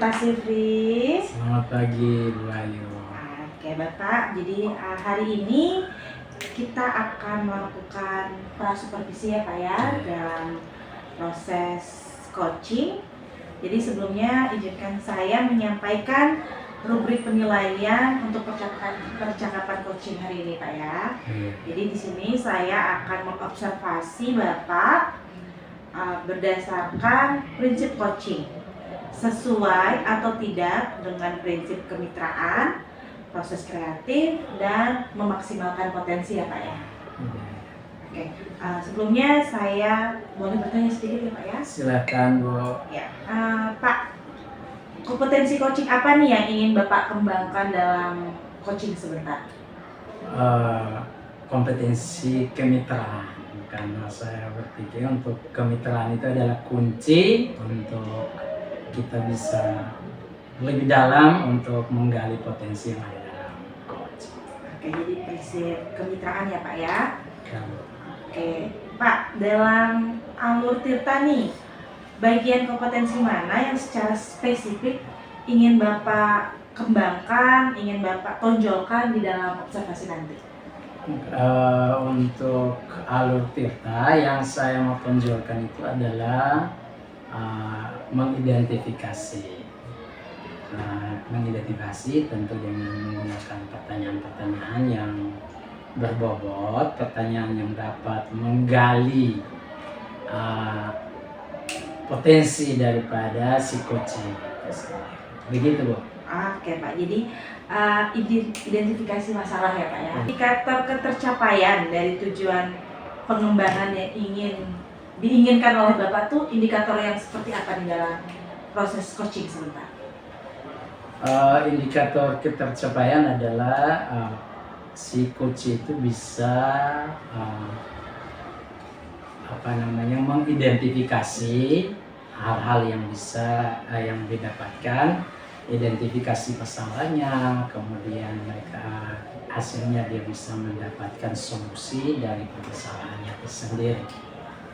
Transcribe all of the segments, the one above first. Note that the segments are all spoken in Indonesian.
Pak Sifri. Selamat pagi Bu Ayu. Oke Bapak, jadi hari ini kita akan melakukan prasupervisi ya Pak ya dalam proses coaching. Jadi sebelumnya izinkan saya menyampaikan rubrik penilaian untuk percakapan coaching hari ini Pak ya. Jadi di sini saya akan mengobservasi Bapak berdasarkan prinsip coaching sesuai atau tidak dengan prinsip kemitraan, proses kreatif, dan memaksimalkan potensi ya Pak ya. Oke, sebelumnya saya boleh bertanya sedikit ya Pak ya? Silakan Bu. Ya, Pak, kompetensi coaching apa nih yang ingin Bapak kembangkan dalam coaching sebentar? Kompetensi kemitraan, karena saya berpikir untuk kemitraan itu adalah kunci untuk kita bisa lebih dalam untuk menggali potensi yang ada dalam coaching. Oke, jadi prinsip kemitraan ya Pak ya. Kalau Oke, Pak, dalam Alur Tirta nih, bagian kompetensi mana yang secara spesifik ingin Bapak kembangkan, ingin Bapak tonjolkan di dalam observasi nanti? untuk Alur Tirta yang saya mau tonjolkan itu adalah mengidentifikasi. Mengidentifikasi tentu dengan menggunakan pertanyaan-pertanyaan yang berbobot, pertanyaan yang dapat menggali potensi daripada si coaching. Begitu Bu. Oke Pak, jadi identifikasi masalah ya Pak ya. Indikator ketercapaian dari tujuan pengembangan yang diinginkan oleh Bapak tuh indikator yang seperti apa di dalam proses coaching sebentar? Indikator ketercapaian adalah si coach itu bisa mengidentifikasi hal-hal yang bisa yang didapatkan, identifikasi masalahnya, kemudian mereka hasilnya dia bisa mendapatkan solusi dari permasalahannya itu sendiri.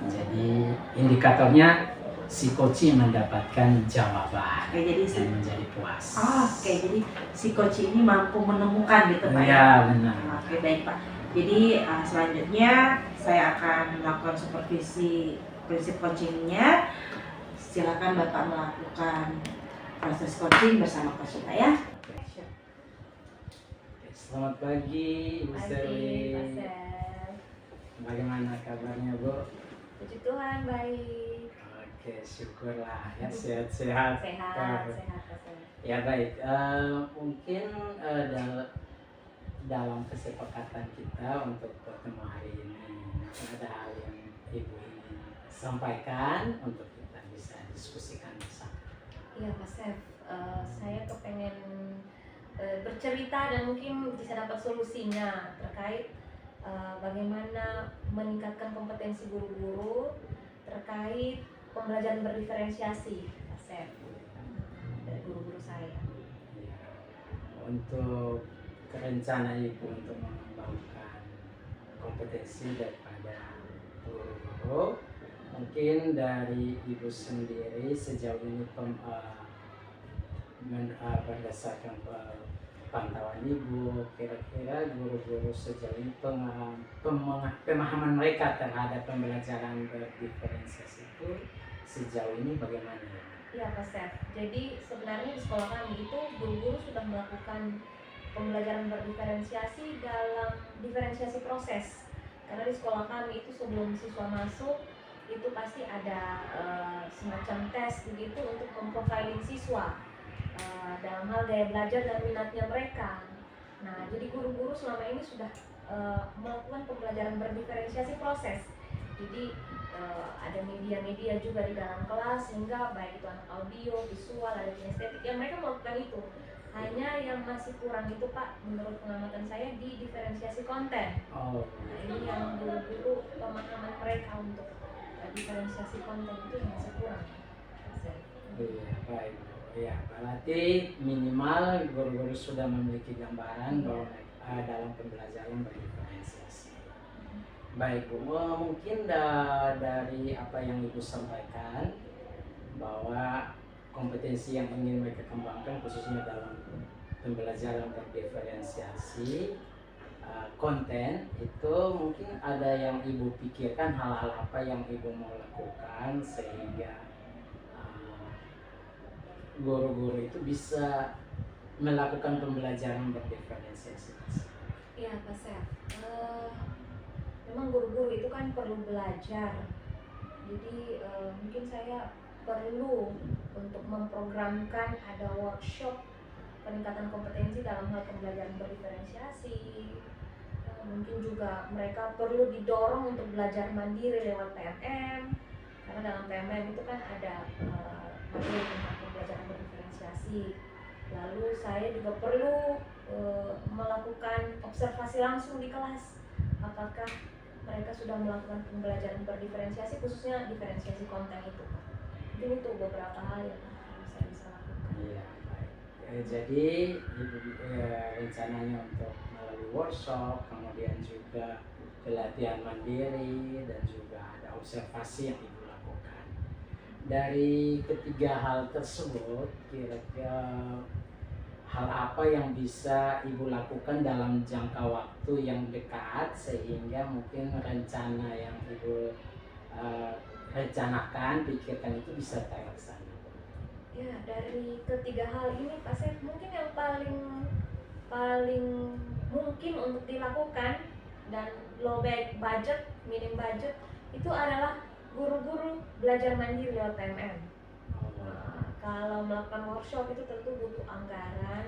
Jadi indikatornya si coach mendapatkan jawaban dan menjadi puas. Jadi si coach ini mampu menemukan gitu Pak ya? Benar. Oke, baik Pak. Jadi selanjutnya saya akan melakukan supervisi prinsip coachingnya. Silakan Bapak melakukan proses coaching bersama coach Pak ya. Selamat pagi Ibu Serwi. Bagaimana kabarnya Bu? Puji Tuhan baik. Oke, syukurlah ya, sehat-sehat. Sehat. Ya baik, mungkin dalam kesepakatan kita untuk pertemuan hari ini ada hal yang Ibu ingin sampaikan untuk kita bisa diskusikan bersama. Iya Mas Chef, saya kepengen bercerita dan mungkin bisa dapat solusinya terkait bagaimana meningkatkan kompetensi guru-guru terkait pembelajaran berdiferensiasi, Mas Chef, dari guru-guru saya. Untuk rencana Ibu untuk mengembangkan kompetensi daripada guru-guru, mungkin dari Ibu sendiri sejauh ini berdasarkan pantauan Ibu, kira-kira guru-guru sejauh ini pemahaman mereka terhadap pembelajaran berdiferensiasi itu sejauh ini bagaimana ya? Iya Pak Chef, jadi sebenarnya di sekolah kami itu guru-guru sudah melakukan pembelajaran berdiferensiasi dalam diferensiasi proses. Karena di sekolah kami itu sebelum siswa masuk itu pasti ada semacam tes begitu untuk memprofiling siswa dalam hal gaya belajar dan minatnya mereka. Nah, jadi guru-guru selama ini sudah melakukan pembelajaran berdiferensiasi proses. Jadi ada media-media juga di dalam kelas sehingga baik itu anak audio, visual, ada kinestetik, yang mereka melakukan itu. Hanya yang masih kurang itu Pak, menurut pengamatan saya di diferensiasi konten. Nah, ini yang guru-guru pemahaman mereka untuk diferensiasi konten itu yang masih kurang. Iya, baik. Ya, berarti minimal guru-guru sudah memiliki gambaran bahwa dalam pembelajaran berdiferensiasi. Baik Bu, mungkin dari apa yang Ibu sampaikan bahwa kompetensi yang ingin mereka kembangkan khususnya dalam pembelajaran berdiferensiasi konten itu, mungkin ada yang ibu pikirkan hal-hal apa yang ibu mau lakukan sehingga guru-guru itu bisa melakukan pembelajaran berdiferensiasi. Iya Pak Sef, memang guru-guru itu kan perlu belajar. Jadi mungkin saya perlu untuk memprogramkan ada workshop peningkatan kompetensi dalam hal pembelajaran berdiferensiasi. Mungkin juga mereka perlu didorong untuk belajar mandiri lewat PMM, karena dalam PMM itu kan ada materi tentang pembelajaran berdiferensiasi. Lalu saya juga perlu melakukan observasi langsung di kelas, apakah mereka sudah melakukan pembelajaran berdiferensiasi, khususnya diferensiasi konten itu. Mungkin itu beberapa hal yang saya bisa lakukan. Iya, baik. Jadi ibu rencananya untuk melalui workshop, kemudian juga pelatihan mandiri, dan juga ada observasi yang ibu lakukan. Dari ketiga hal tersebut, kira-kira hal apa yang bisa ibu lakukan dalam jangka waktu yang dekat sehingga mungkin rencana yang ibu rencanakan, pikirkan itu bisa terlaksana? Ya, dari ketiga hal ini Pak Sef, mungkin yang paling mungkin untuk dilakukan dan low budget, minim budget itu adalah guru-guru belajar mandiri lewat PMM. Kalau melakukan workshop itu tentu butuh anggaran,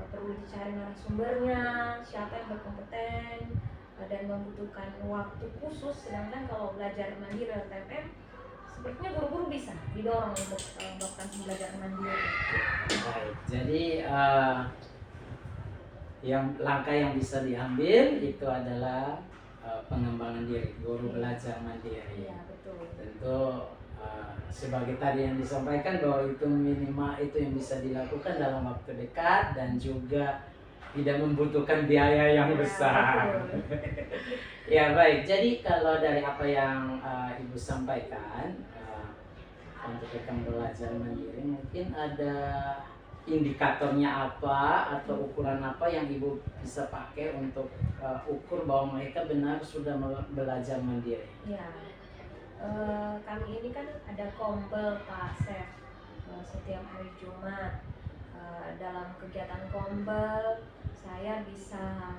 perlu dicari narasumbernya, siapa yang berkompeten, dan membutuhkan waktu khusus. Sedangkan kalau belajar mandiri lewat PMM, sepertinya guru-guru bisa didorong untuk melakukan pembelajaran mandiri. Baik, jadi langkah yang bisa diambil itu adalah pengembangan diri, guru belajar mandiri. Iya, betul. Tentu sebagai tadi yang disampaikan bahwa itu minimal itu yang bisa dilakukan dalam waktu dekat dan juga tidak membutuhkan biaya yang besar. Ya baik, jadi kalau dari apa yang ibu sampaikan untuk rekan belajar mandiri, mungkin ada indikatornya apa atau ukuran apa yang ibu bisa pakai untuk ukur bahwa mereka benar sudah belajar mandiri? Ya. Kami ini kan ada kombel Pak Sef setiap hari Jumat. Dalam kegiatan kombel saya bisa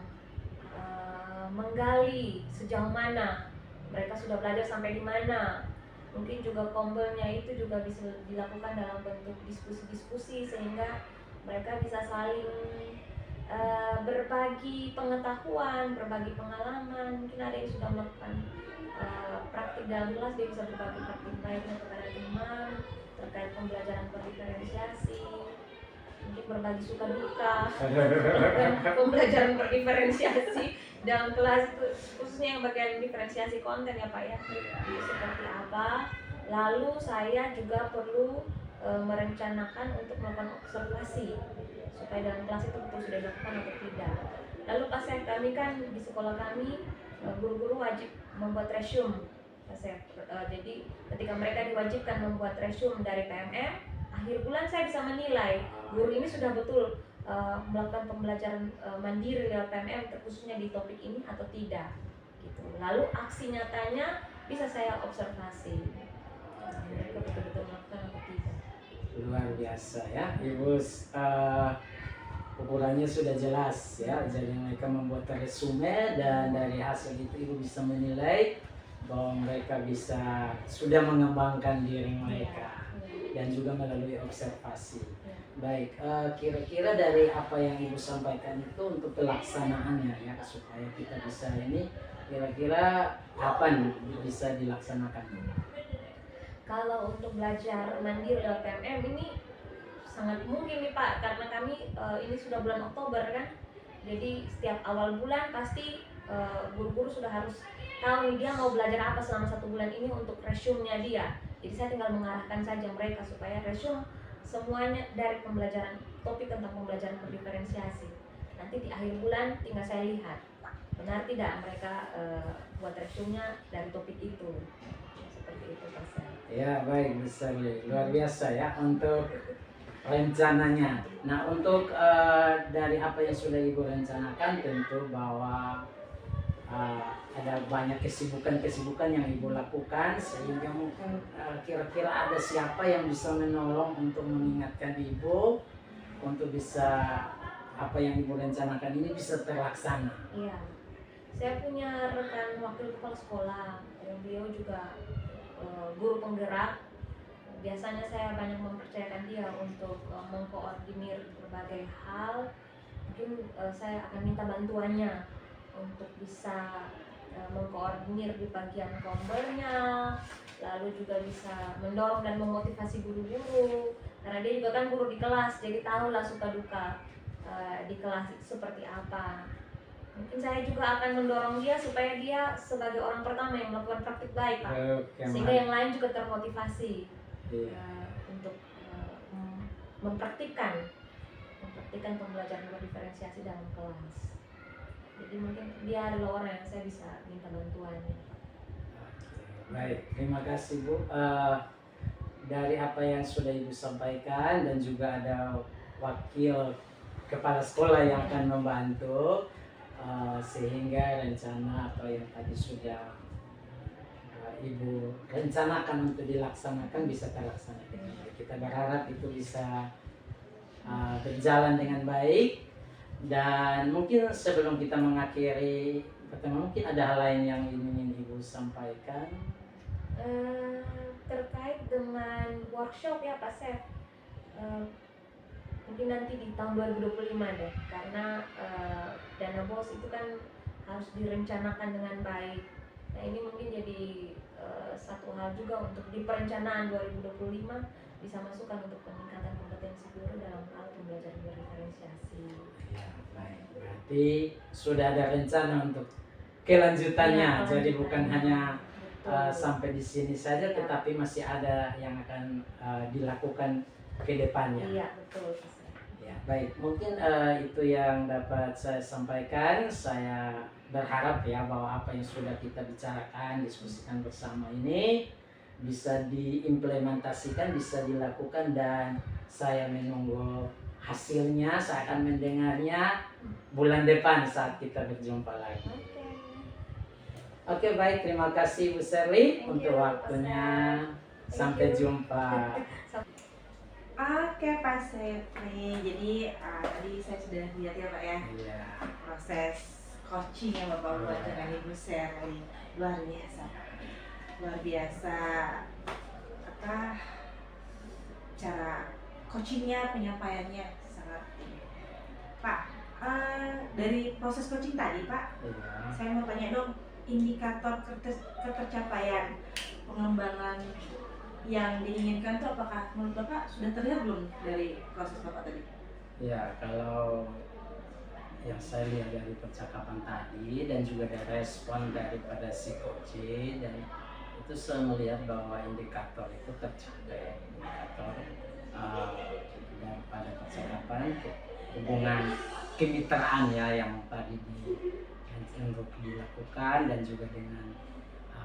menggali sejauh mana mereka sudah belajar sampai di mana. Mungkin juga kombelnya itu juga bisa dilakukan dalam bentuk diskusi-diskusi sehingga mereka bisa saling berbagi pengetahuan, berbagi pengalaman. Mungkin ada yang sudah melakukan praktik dalam kelas, dia bisa berbagi praktik baiknya kepada teman terkait pembelajaran berdiferensiasi, mungkin berbagi suka duka pembelajaran berdiferensiasi dalam kelas itu, khususnya yang bagian diferensiasi konten ya Pak ya, itu seperti apa. Lalu saya juga perlu merencanakan untuk melakukan observasi supaya dalam kelas itu betul sudah dilakukan atau tidak. Lalu pas kami kan di sekolah kami guru-guru wajib membuat resume. Jadi ketika mereka diwajibkan membuat resume dari PMM, akhir bulan saya bisa menilai guru ini sudah betul melakukan pembelajaran mandiri lewat PMM khususnya di topik ini atau tidak gitu. Lalu aksi nyatanya bisa saya observasi, mereka betul-betul melakukan atau tidak. Luar biasa ya Ibu, ukurannya sudah jelas ya. Jadi mereka membuat resume dan dari hasil itu Ibu bisa menilai bahwa mereka bisa sudah mengembangkan diri mereka dan juga melalui observasi. Baik, kira-kira dari apa yang Ibu sampaikan itu untuk pelaksanaannya ya, supaya kita bisa ini, kira-kira kapan bisa dilaksanakan? Kalau untuk belajar mandiri lewat PMM ini sangat mungkin nih Pak, karena kami ini sudah bulan Oktober kan, jadi setiap awal bulan pasti guru-guru sudah harus tahu nih dia mau belajar apa selama 1 bulan ini untuk resume-nya dia. Jadi saya tinggal mengarahkan saja mereka supaya resume semuanya dari pembelajaran topik tentang pembelajaran berdiferensiasi. Nanti di akhir bulan tinggal saya lihat benar tidak mereka buat resume-nya dari topik itu. Seperti itu Pak. Ya, baik, bisa luar biasa ya untuk rencananya. Nah, untuk dari apa yang sudah Ibu rencanakan, tentu bahwa ada banyak kesibukan-kesibukan yang Ibu lakukan, sehingga mungkin kira-kira ada siapa yang bisa menolong untuk mengingatkan Ibu untuk bisa apa yang Ibu rencanakan ini bisa terlaksana. Iya, saya punya rekan wakil kepala sekolah, yang beliau juga guru penggerak. Biasanya saya banyak mempercayakan dia untuk mengkoordinir berbagai hal. Mungkin saya akan minta bantuannya untuk bisa mengkoordinir di bagian kombernya, lalu juga bisa mendorong dan memotivasi guru-guru, karena dia juga kan guru di kelas, jadi tahulah suka duka di kelas itu seperti apa. Mungkin saya juga akan mendorong dia supaya dia sebagai orang pertama yang melakukan praktik baik, Pak. Oke, Sehingga yang lain juga termotivasi Iya. untuk mempraktikkan pembelajaran berdiferensiasi dalam kelas. Jadi mungkin dia adalah orang yang saya bisa minta bantuannya. Oke, baik, terima kasih Bu. Dari apa yang sudah Ibu sampaikan dan juga ada wakil kepala sekolah yang akan membantu, sehingga rencana atau yang tadi sudah Ibu rencanakan untuk dilaksanakan bisa terlaksana dengan baik. Kita berharap itu bisa berjalan dengan baik. Dan mungkin sebelum kita mengakhiri pertemuan, mungkin ada hal lain yang ingin Ibu sampaikan? Terkait dengan workshop ya Pak Chef, mungkin nanti di tahun 2025 deh, karena dana BOS itu kan harus direncanakan dengan baik. Nah ini mungkin jadi satu hal juga untuk di perencanaan 2025 bisa masukkan untuk peningkatan kompetensi guru dalam hal pembelajaran berdiferensiasi. Ya, baik. Berarti sudah ada rencana untuk kelanjutannya. Ya, jadi bukan hanya betul. sampai di sini saja, Ya. tetapi masih ada yang akan dilakukan ke depannya. Iya betul. Ya, baik. Mungkin itu yang dapat saya sampaikan. Saya berharap ya bahwa apa yang sudah kita bicarakan, diskusikan bersama ini bisa diimplementasikan, bisa dilakukan, dan saya menunggu hasilnya. Saya akan mendengarnya bulan depan saat kita berjumpa lagi. Oke, baik. Terima kasih Bu Sherly untuk waktunya. Sampai jumpa. Oke Pak Sepri, jadi tadi saya sudah lihat ya Pak ya, Iya. proses coaching yang Bapak buat dengan Ibu Sherly, luar biasa, apa cara coachingnya, penyampaiannya sangat ini. Pak, dari proses coaching tadi Pak, Iya. saya mau tanya dong, indikator ketercapaian pengembangan yang diinginkan tuh apakah menurut Bapak sudah terlihat belum dari proses Bapak tadi? Ya, kalau yang saya lihat dari percakapan tadi dan juga dari respon daripada si coach, dan itu saya melihat bahwa indikator itu tercapai. Indikator daripada percakapan, hubungan kemitraan ya yang tadi untuk dilakukan, dan juga dengan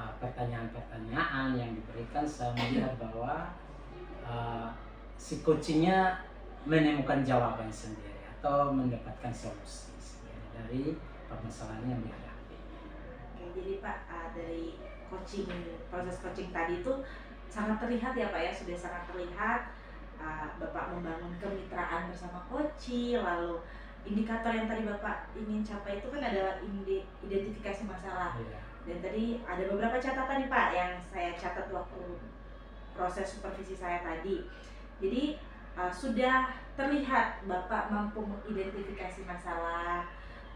pertanyaan-pertanyaan yang diberikan, saya melihat bahwa si coachingnya menemukan jawaban sendiri atau mendapatkan solusi sendiri dari permasalahan yang dihadapi. Oke, jadi Pak, dari proses coaching tadi itu sangat terlihat ya Pak ya, sudah sangat terlihat Bapak membangun kemitraan bersama coach, lalu indikator yang tadi Bapak ingin capai itu kan adalah identifikasi masalah. Iya. Dan tadi ada beberapa catatan nih Pak yang saya catat waktu proses supervisi saya tadi. Jadi sudah terlihat Bapak mampu mengidentifikasi masalah,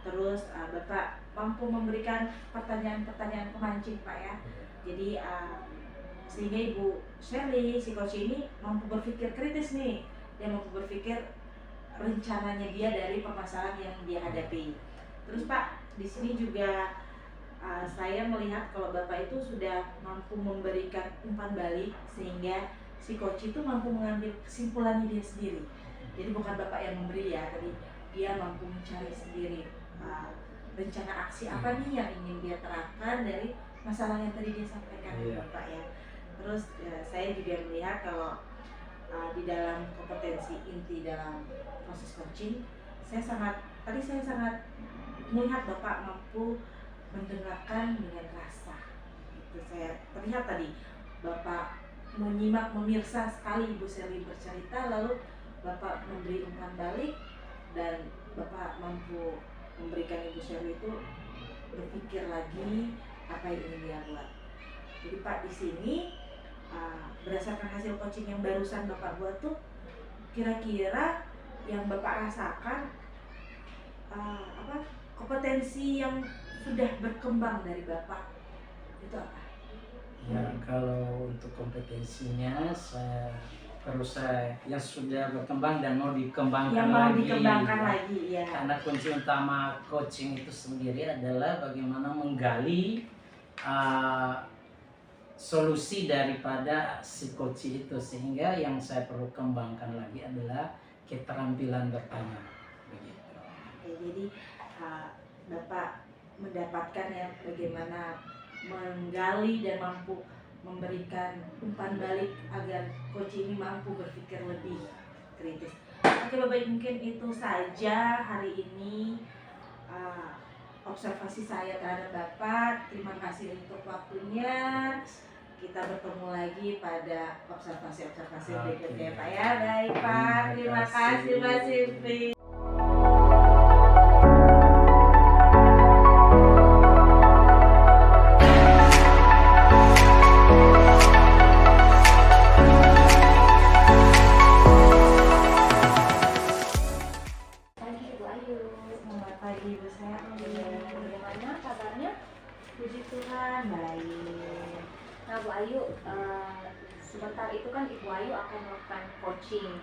terus Bapak mampu memberikan pertanyaan-pertanyaan pemancing Pak ya. Jadi sehingga Ibu Sherly, si coach ini mampu berpikir kritis nih, dia mampu berpikir rencananya dia dari permasalahan yang dia hadapi. Terus Pak, di sini juga saya melihat kalau Bapak itu sudah mampu memberikan umpan balik sehingga si coach itu mampu mengambil kesimpulannya dia sendiri. Jadi bukan Bapak yang memberi ya, tadi dia mampu mencari sendiri rencana aksi apa nih yang ingin dia terapkan dari masalah yang tadi dia sampaikan ke Bapak ya. Terus saya juga melihat kalau di dalam kompetensi inti dalam proses coaching, tadi saya sangat melihat Bapak mampu mendengarkan dengan rasa. Itu saya terlihat tadi Bapak menyimak, memirsa sekali Ibu Sherly bercerita, lalu Bapak memberi umpan balik dan Bapak mampu memberikan Ibu Sherly itu berpikir lagi apa yang ingin dia buat. Jadi Pak, di sini berdasarkan hasil coaching yang barusan Bapak buat tuh, kira-kira yang Bapak rasakan kompetensi yang sudah berkembang dari Bapak itu apa? Ya, kalau untuk kompetensinya saya yang sudah berkembang dan mau dikembangkan Yang mau lagi. dikembangkan lagi, ya. Karena kunci utama coaching itu sendiri adalah bagaimana menggali solusi daripada si coach itu, sehingga yang saya perlu kembangkan lagi adalah keterampilan bertanya. Begitu. Oke, jadi Bapak mendapatkan ya bagaimana menggali dan mampu memberikan umpan balik agar coach ini mampu berpikir lebih kritis. Oke Bapak, mungkin itu saja hari ini observasi saya terhadap Bapak. Terima kasih untuk waktunya. Kita bertemu lagi pada observasi-observasi berikutnya Pak ya. Baik Pak, terima kasih Mbak Silvi. Selamat pagi Ibu Sherly. Bagaimana kabarnya? Puji Tuhan, baik. Nah Bu Ayu, sebentar itu kan Ibu Ayu akan melakukan coaching.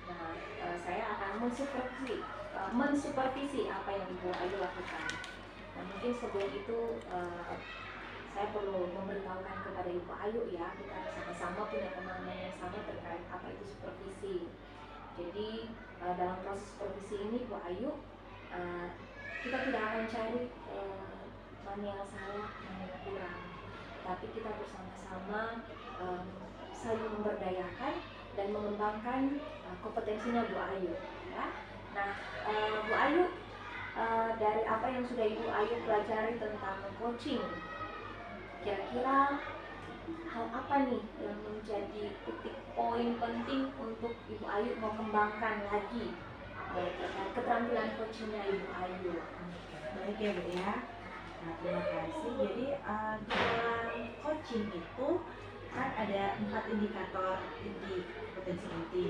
Nah, saya akan mensupervisi apa yang Ibu Ayu lakukan. Nah, mungkin sebelum itu saya perlu memberitahukan kepada Ibu Ayu ya, kita sama-sama punya pemahaman yang sama terkait apa itu supervisi. Jadi dalam proses supervisi ini Bu Ayu, kita tidak akan cari mana yang salah, mana yang kurang, tapi kita bersama-sama saling memberdayakan dan mengembangkan kompetensinya Bu Ayu ya. Nah Bu Ayu, dari apa yang sudah Ibu Ayu pelajari tentang coaching, kira-kira hal apa nih yang menjadi titik poin penting untuk Ibu Ayu mau kembangkan lagi terkait keterampilan coachingnya Ibu Ayu? Baik ya Bu ya. Nah, terima kasih. Jadi dalam coaching itu kan ada 4 indikator inti, kompetensi inti.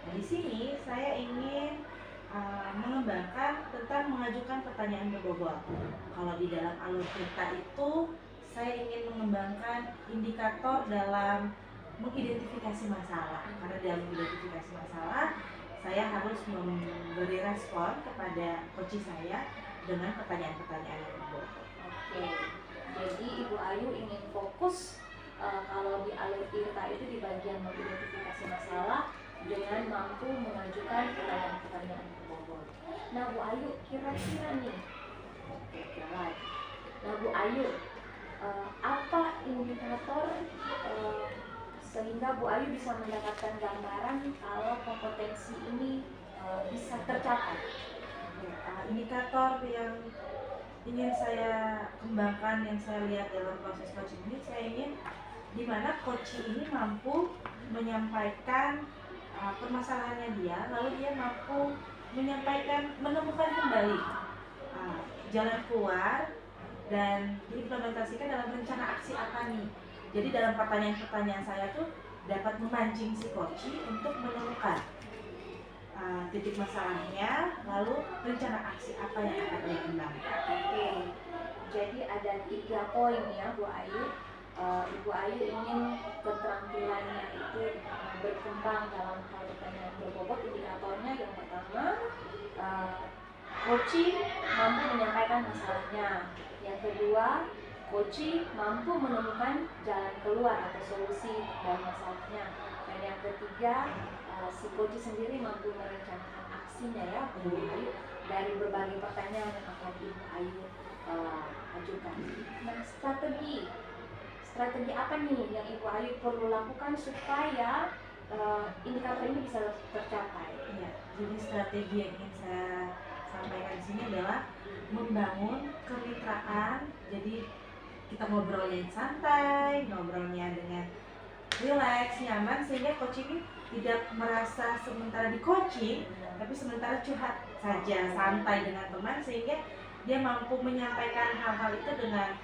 Nah, di sini saya ingin mengembangkan tentang mengajukan pertanyaan berbobot. Kalau di dalam alur cerita itu saya ingin mengembangkan indikator dalam mengidentifikasi masalah. Karena dalam mengidentifikasi masalah, saya harus memberi respon kepada coach saya dengan pertanyaan-pertanyaan yang berbobot. Oke, jadi Ibu Ayu ingin fokus kalau di alur IRTA itu di bagian mengidentifikasi masalah dengan mampu mengajukan pertanyaan-pertanyaan berbobot. Nah Bu Ayu, kira-kira nih, nah Bu Ayu, apa indikator sehingga Bu Ayu bisa mendapatkan gambaran kalau kompetensi ini bisa tercapai? Indikator yang ingin saya kembangkan, yang saya lihat dalam proses coaching ini, saya ingin di mana coach ini mampu menyampaikan permasalahannya dia, lalu dia mampu menyampaikan, menemukan kembali jalan keluar dan diimplementasikan dalam rencana aksi apa nih. Jadi dalam pertanyaan-pertanyaan saya tuh dapat memancing si coach untuk menemukan titik masalahnya, lalu rencana aksi apa yang akan dia kembangkan. Oke, jadi ada 3 poin ya Bu Ayu. Ibu Ayu ingin keterampilannya itu berkembang dalam hal pertanyaan berbobot. Indikatornya yang pertama, coaching mampu menyampaikan masalahnya. Yang kedua, coaching mampu menemukan jalan keluar atau solusi dari masalahnya. Dan yang ketiga, si coach sendiri mampu merencanakan aksinya ya Bu Ayu dari berbagai pertanyaan yang akan Ibu Ayu ajukan. Nah, strategi apa nih yang Ibu Ayu perlu lakukan supaya indikator ini bisa tercapai? Iya, jadi strategi yang ingin saya sampaikan di sini adalah membangun kemitraan. Jadi kita ngobrolnya santai, ngobrolnya dengan relax, nyaman, sehingga coach ini tidak merasa sementara di coaching, tapi sementara curhat saja, santai dengan teman, sehingga dia mampu menyampaikan hal-hal itu dengan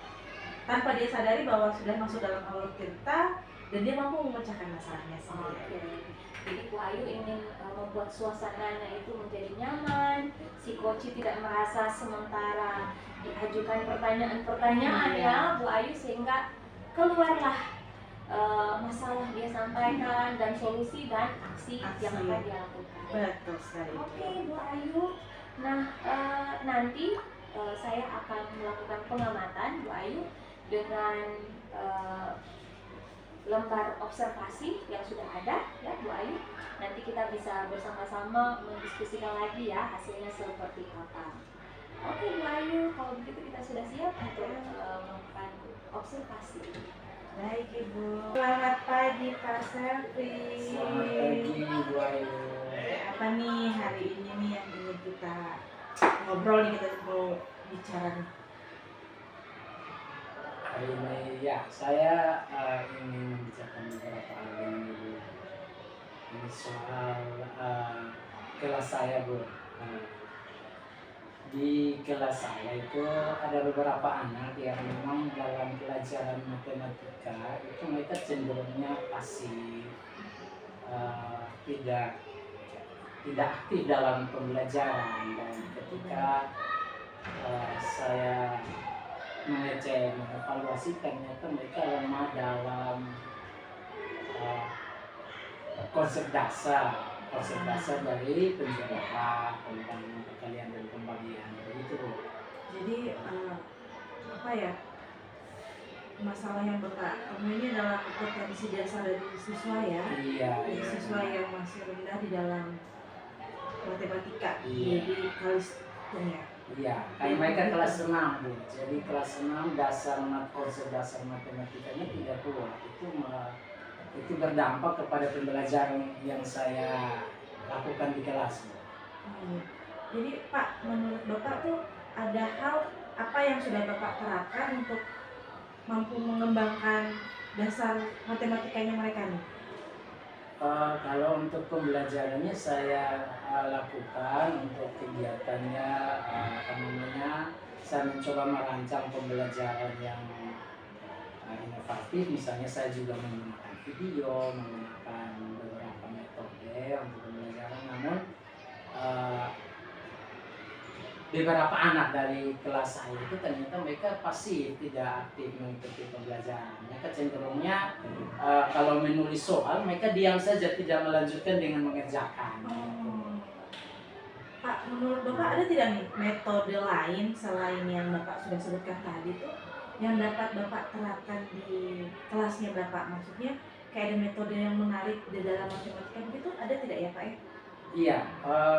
tanpa dia sadari bahwa sudah masuk dalam alur cerita, dan dia mampu memecahkan masalahnya sendiri. Oke. Jadi Bu Ayu ingin membuat suasananya itu menjadi nyaman, si coach tidak merasa sementara diajukan pertanyaan-pertanyaan ya Bu Ayu, sehingga keluarlah masalah dia sampaikan dan solusi dan aksi yang akan dia lakukan. Betul sekali. Oke Bu Ayu. Nah nanti saya akan melakukan pengamatan Bu Ayu dengan lembar observasi yang sudah ada ya Bu Ayu. Nanti kita bisa bersama-sama mendiskusikan lagi ya hasilnya seperti apa. Oke Bu Ayu, kalau begitu kita sudah siap untuk melakukan observasi. Baik Ibu. Selamat pagi Pak Selvi. Selamat pagi Bu Ayu. Apa nih hari ini nih yang ingin kita ngobrol nih, kita mau bicara nih? Hari ini ya saya ingin membicarakan beberapa hal dengan Ibu. Ini soal kelas saya Bu. Di kelas saya itu ada beberapa anak yang memang dalam pelajaran matematika itu mereka cenderungnya pasif, tidak aktif dalam pembelajaran, dan ketika saya mengecek, mengevaluasi, ternyata mereka lemah dalam konsep dasar dari penjelasan tentang perkalian dan pembagian begitu Bu. Jadi apa ya, masalah yang Bapak temui ini adalah potensi dasar dari siswa ya. Iya. Dari siswa yang masih rendah di dalam matematika. Iya. Jadi kalistung ya. Iya, kayak mereka kelas 6 Bu. Jadi kelas 6 konsep dasar matematikanya tidak kuat. Itu berdampak kepada pembelajaran yang saya lakukan di kelas Bu. Jadi Pak, menurut Bapak tuh ada hal apa yang sudah Bapak terapkan untuk mampu mengembangkan dasar matematikanya mereka nih? Kalau untuk pembelajarannya saya lakukan untuk kegiatannya saya mencoba merancang pembelajaran yang inovatif. Misalnya saya juga menggunakan video, menggunakan beberapa metode untuk pembelajaran. Namun beberapa anak dari kelas saya itu ternyata mereka pasif, tidak aktif mengikuti pembelajaran. Mereka cenderungnya kalau menulis soal mereka diam saja, tidak melanjutkan dengan mengerjakan. Pak, menurut Bapak ada tidak nih metode lain selain yang Bapak sudah sebutkan tadi tuh yang dapat Bapak terapkan di kelasnya Bapak? Maksudnya kayak ada metode yang menarik di dalam matematika begitu, ada tidak ya Pak ya? Iya,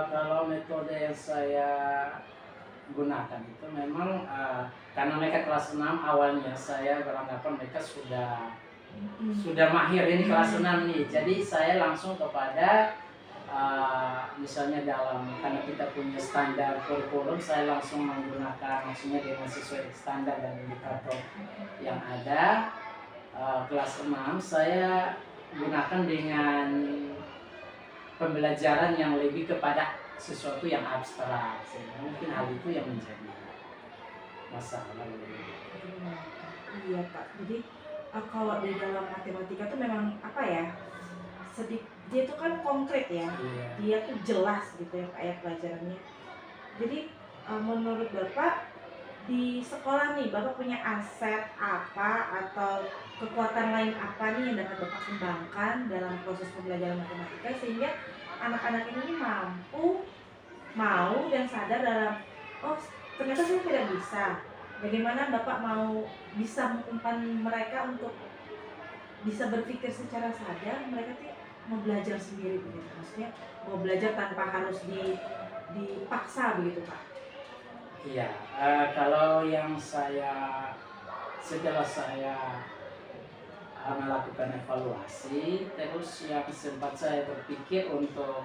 kalau metode yang saya gunakan itu memang karena mereka kelas 6 awalnya saya beranggapan mereka sudah mahir ini kelas 6 nih. Jadi saya langsung kepada misalnya karena kita punya standar kurikulum, saya langsung menggunakan maksudnya dengan sesuai standar dan indikator yang ada. Kelas 6 saya gunakan dengan pembelajaran yang lebih kepada sesuatu yang abstrak, sehingga mungkin hal itu yang menjadi masalah. Iya Pak, jadi kalau di dalam matematika tuh memang apa ya, dia tuh kan konkret ya, Iya. dia tuh jelas gitu ya Pak ya pelajarannya. Jadi menurut Bapak di sekolah nih, Bapak punya aset apa atau kekuatan lain apa nih yang dapat Bapak kembangkan dalam proses pembelajaran matematika sehingga anak-anak ini mau dan sadar dalam, oh ternyata saya tidak bisa. Bagaimana Bapak mau bisa mengumpan mereka untuk bisa berpikir secara sadar, mereka tuh mau belajar sendiri begitu, maksudnya mau belajar tanpa harus dipaksa begitu Pak? Iya, kalau yang setelah saya melakukan evaluasi. Terus yang sempat saya berpikir untuk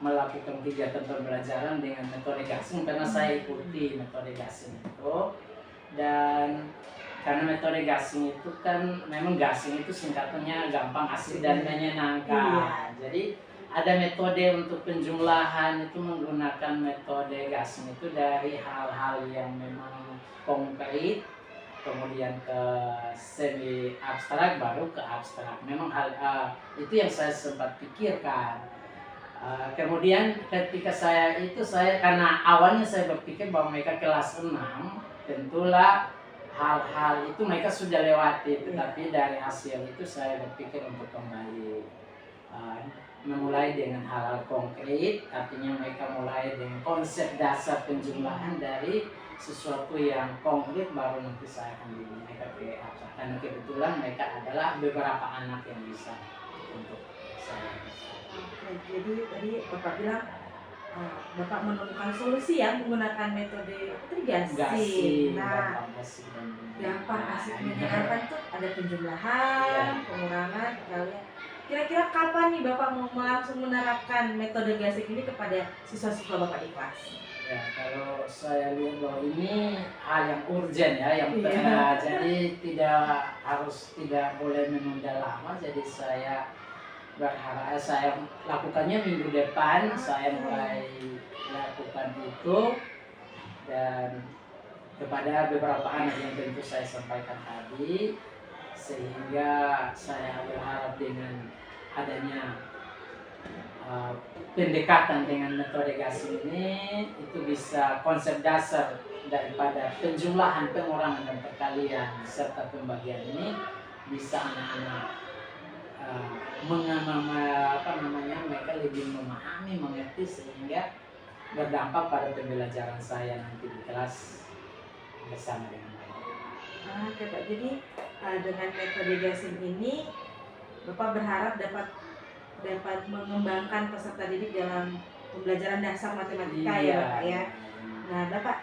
melakukan kegiatan pembelajaran dengan metode gasing karena saya ikuti metode gasing itu. Dan karena metode gasing itu kan memang gasing itu singkatannya gampang, asik dan menyenangkan. Jadi ada metode untuk penjumlahan itu menggunakan metode gasing itu dari hal-hal yang memang konkret, kemudian ke semi abstrak, baru ke abstrak. Memang hal itu yang saya sempat pikirkan. Kemudian ketika saya karena awalnya saya berpikir bahwa mereka kelas 6, tentulah hal-hal itu mereka sudah lewati, tetapi dari hasil itu saya berpikir untuk kembali memulai dengan hal-hal konkret, artinya mereka mulai dengan konsep dasar penjumlahan dari sesuatu yang konkret, baru nanti saya akan mereka ke abstrak. Karena kebetulan mereka adalah beberapa anak yang bisa untuk saya. Jadi tadi Bapak bilang Bapak menemukan solusi ya menggunakan metode gasing. Nah, gampang, asik, menyenangkan tuh ada penjumlahan, pengurangan, kalian. Kira-kira kapan nih Bapak mau langsung menerapkan metode gasing ini kepada siswa-siswa Bapak di kelas? Ya, kalau saya lihat bahwa ini hal yang urgent ya, yang jadi tidak boleh menunda lama. Jadi saya berharap saya lakukannya minggu depan, saya mulai lakukan itu, dan kepada beberapa anak yang tentu saya sampaikan tadi, sehingga saya berharap dengan adanya pendekatan dengan metode gasing ini itu bisa konsep dasar daripada penjumlahan, pengurangan dan perkalian serta pembagian ini bisa anak-anak mereka lebih memahami, mengerti, sehingga berdampak pada pembelajaran saya nanti di kelas bersama dengan baik. Oke Pak, jadi dengan metode gasing ini Bapak berharap dapat mengembangkan peserta didik dalam pembelajaran dasar matematika ya Bapak ya. Nah Bapak,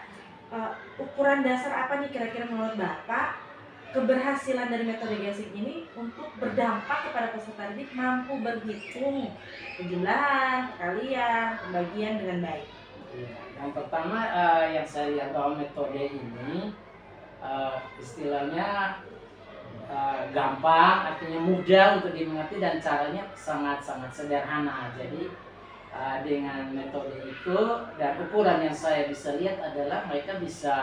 ukuran dasar apa nih kira-kira menurut Bapak keberhasilan dari metode gasing ini untuk berdampak kepada peserta didik mampu berhitung penjumlahan, perkalian, pembagian dengan baik? Yang pertama yang saya lihat bahwa metode ini istilahnya gampang, artinya mudah untuk dimengerti dan caranya sangat-sangat sederhana. Jadi dengan metode itu dan ukuran yang saya bisa lihat adalah mereka bisa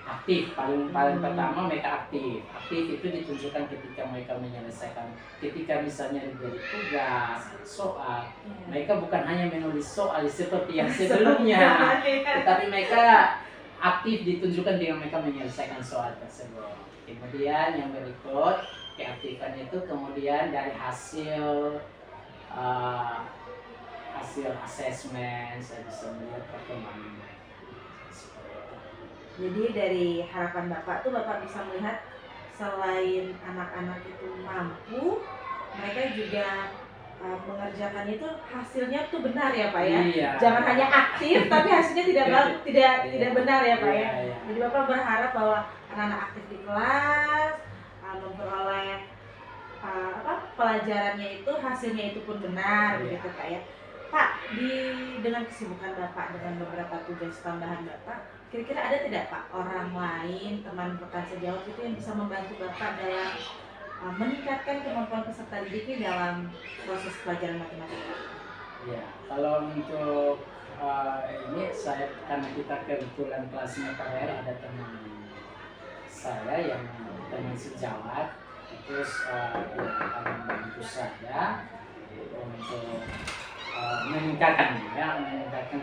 aktif. Paling pertama mereka aktif itu ditunjukkan ketika mereka menyelesaikan, ketika misalnya diberi tugas soal, mereka bukan hanya menulis soal seperti yang sebelumnya, tetapi mereka aktif ditunjukkan dengan mereka menyelesaikan soal tersebut. Kemudian yang berikut keaktifan itu kemudian dari hasil asesmen saya bisa melihat perkembangan mereka. Jadi dari harapan Bapak tuh Bapak bisa melihat selain anak-anak itu mampu, mereka juga mengerjakan itu hasilnya tuh benar ya Pak ya. Iya. Jangan hanya aktif tapi hasilnya tidak benar ya Pak ya. Iya. Jadi Bapak berharap bahwa anak-anak aktif di kelas memperoleh pelajarannya itu hasilnya itu pun benar begitu Pak ya. Pak, dengan kesibukan Bapak dengan beberapa tugas tambahan Bapak, kira-kira ada tidak Pak orang lain, teman rekan sejawat itu yang bisa membantu Bapak dalam meningkatkan kemampuan peserta didik ini dalam proses pelajaran matematika? Ya, kalau untuk ini saya karena kita kebetulan kelasnya KR, ada teman saya yang teman sejawat, terus dia akan membantu saya untuk meningkatkan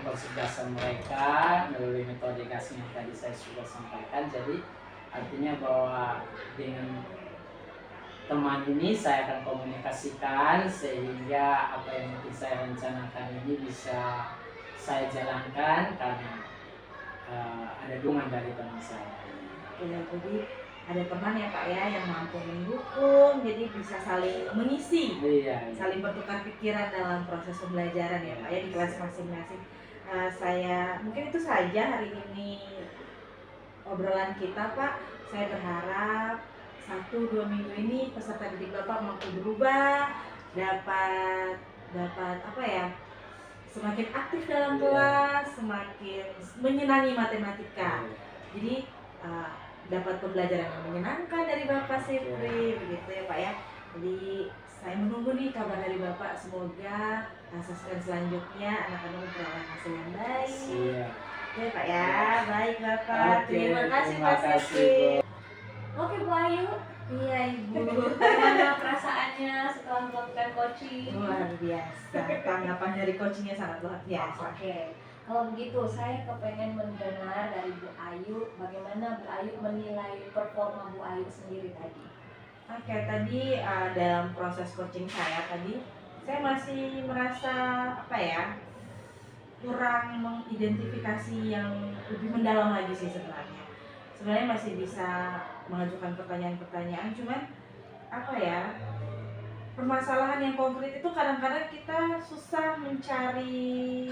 konsep dasar mereka melalui metode gasing yang tadi saya sudah sampaikan. Jadi artinya bahwa dengan teman ini saya akan komunikasikan sehingga apa yang mungkin saya rencanakan ini bisa saya jalankan karena ada dukungan dari teman saya. Ya, jadi ada teman ya Pak ya yang mampu mendukung, jadi bisa saling mengisi, saling bertukar pikiran dalam proses pembelajaran ya Pak ya di kelas masing-masing. Saya mungkin itu saja hari ini obrolan kita Pak. Saya berharap 1-2 minggu ini peserta didik Bapak mampu berubah, dapat apa ya, semakin aktif dalam kelas, semakin menyenangi matematika. Jadi dapat pembelajaran yang menyenangkan dari Bapak Sefri, begitu ya Pak ya. Jadi saya menunggu nih kabar dari Bapak, semoga asesmen selanjutnya anak-anak memperoleh hasil yang baik. Siap. Oke Pak ya, baik Bapak. Oke, Terima kasih terima Pak kasih, Sefri. Bu. Oke Bu Ayu, Iya Ibu. bagaimana perasaannya setelah melakukan coaching? Luar biasa. Tanggapan dari coachingnya sangat luar biasa. Oke, kalau begitu saya kepengen mendengar dari Bu Ayu bagaimana Bu Ayu menilai performa Bu Ayu sendiri tadi. Oke, tadi dalam proses coaching saya tadi, saya masih merasa apa ya, kurang mengidentifikasi yang lebih mendalam lagi sih sebenarnya. Sebenarnya masih bisa mengajukan pertanyaan-pertanyaan, cuman apa ya, permasalahan yang konkret itu kadang-kadang kita susah mencari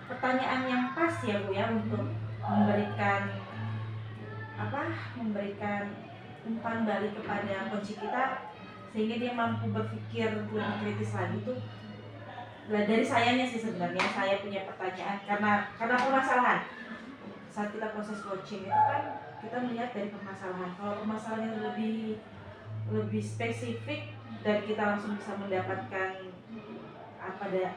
pertanyaan yang pas ya Bu ya, untuk memberikan umpan balik kepada coach kita sehingga dia mampu berpikir lebih kritis lagi tuh. Nah, dari sayanya sih sebenarnya saya punya pertanyaan karena permasalahan. Saat kita proses coaching itu kan kita melihat dari permasalahan. Kalau permasalahan yang lebih spesifik dan kita langsung bisa mendapatkan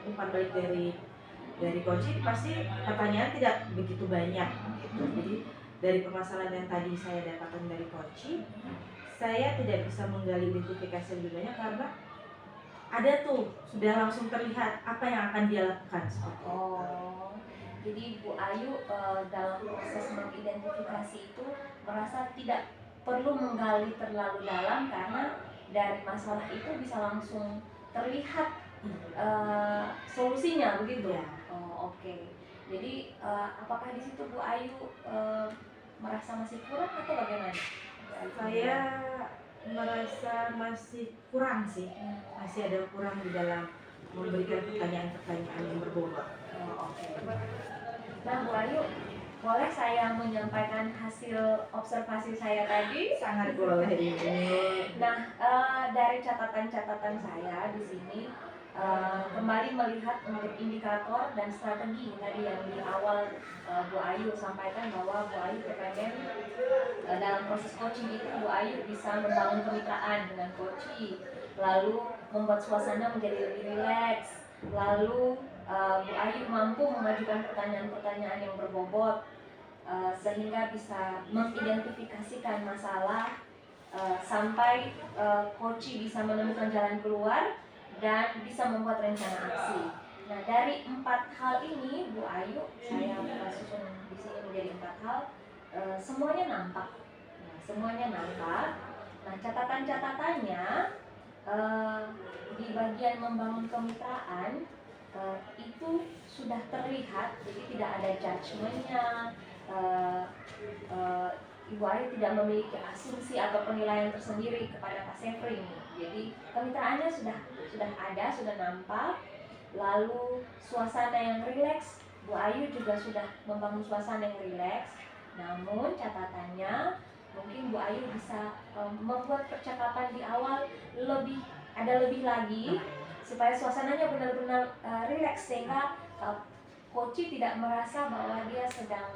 umpan balik dari coaching, pasti pertanyaan tidak begitu banyak gitu. Jadi dari permasalahan yang tadi saya dapatkan dari coaching, saya tidak bisa menggali identifikasi lebih banyak karena ada tuh sudah langsung terlihat apa yang akan dia lakukan seperti itu. Oh, jadi Bu Ayu dalam proses mengidentifikasi itu merasa tidak perlu menggali terlalu dalam karena dari masalah itu bisa langsung terlihat solusinya begitu. Ya. Oh, oke. Jadi apakah di situ Bu Ayu merasa masih kurang atau bagaimana? Saya merasa masih kurang sih, masih ada kurang di dalam memberikan pertanyaan-pertanyaan yang berbobot. Oh, oke. Nah Bu Ayu, boleh saya menyampaikan hasil observasi saya tadi? Sangat boleh ini. Nah, dari catatan-catatan saya di sini kembali melihat untuk indikator dan strategi tadi yang di awal Bu Ayu sampaikan bahwa Bu Ayu kepengen dalam proses coaching itu Bu Ayu bisa membangun kemitraan dengan coach, lalu membuat suasana menjadi lebih rileks, lalu Bu Ayu mampu mengajukan pertanyaan-pertanyaan yang berbobot sehingga bisa mengidentifikasikan masalah sampai coach bisa menemukan jalan keluar dan bisa membuat rencana aksi. Nah, dari 4 hal ini Bu Ayu, saya susun di sini menjadi 4 hal, semuanya nampak. Nah, catatan-catatannya di bagian membangun kemitraan itu sudah terlihat, jadi tidak ada judgement-nya. Ibu Ayu tidak memiliki asumsi atau penilaian tersendiri kepada Pak Sefri. Jadi kemitraannya sudah ada, sudah nampak. Lalu suasana yang rileks, Bu Ayu juga sudah membangun suasana yang rileks. Namun catatannya mungkin Bu Ayu bisa membuat percakapan di awal lebih lagi supaya suasananya benar-benar rileks sehingga coach tidak merasa bahwa dia sedang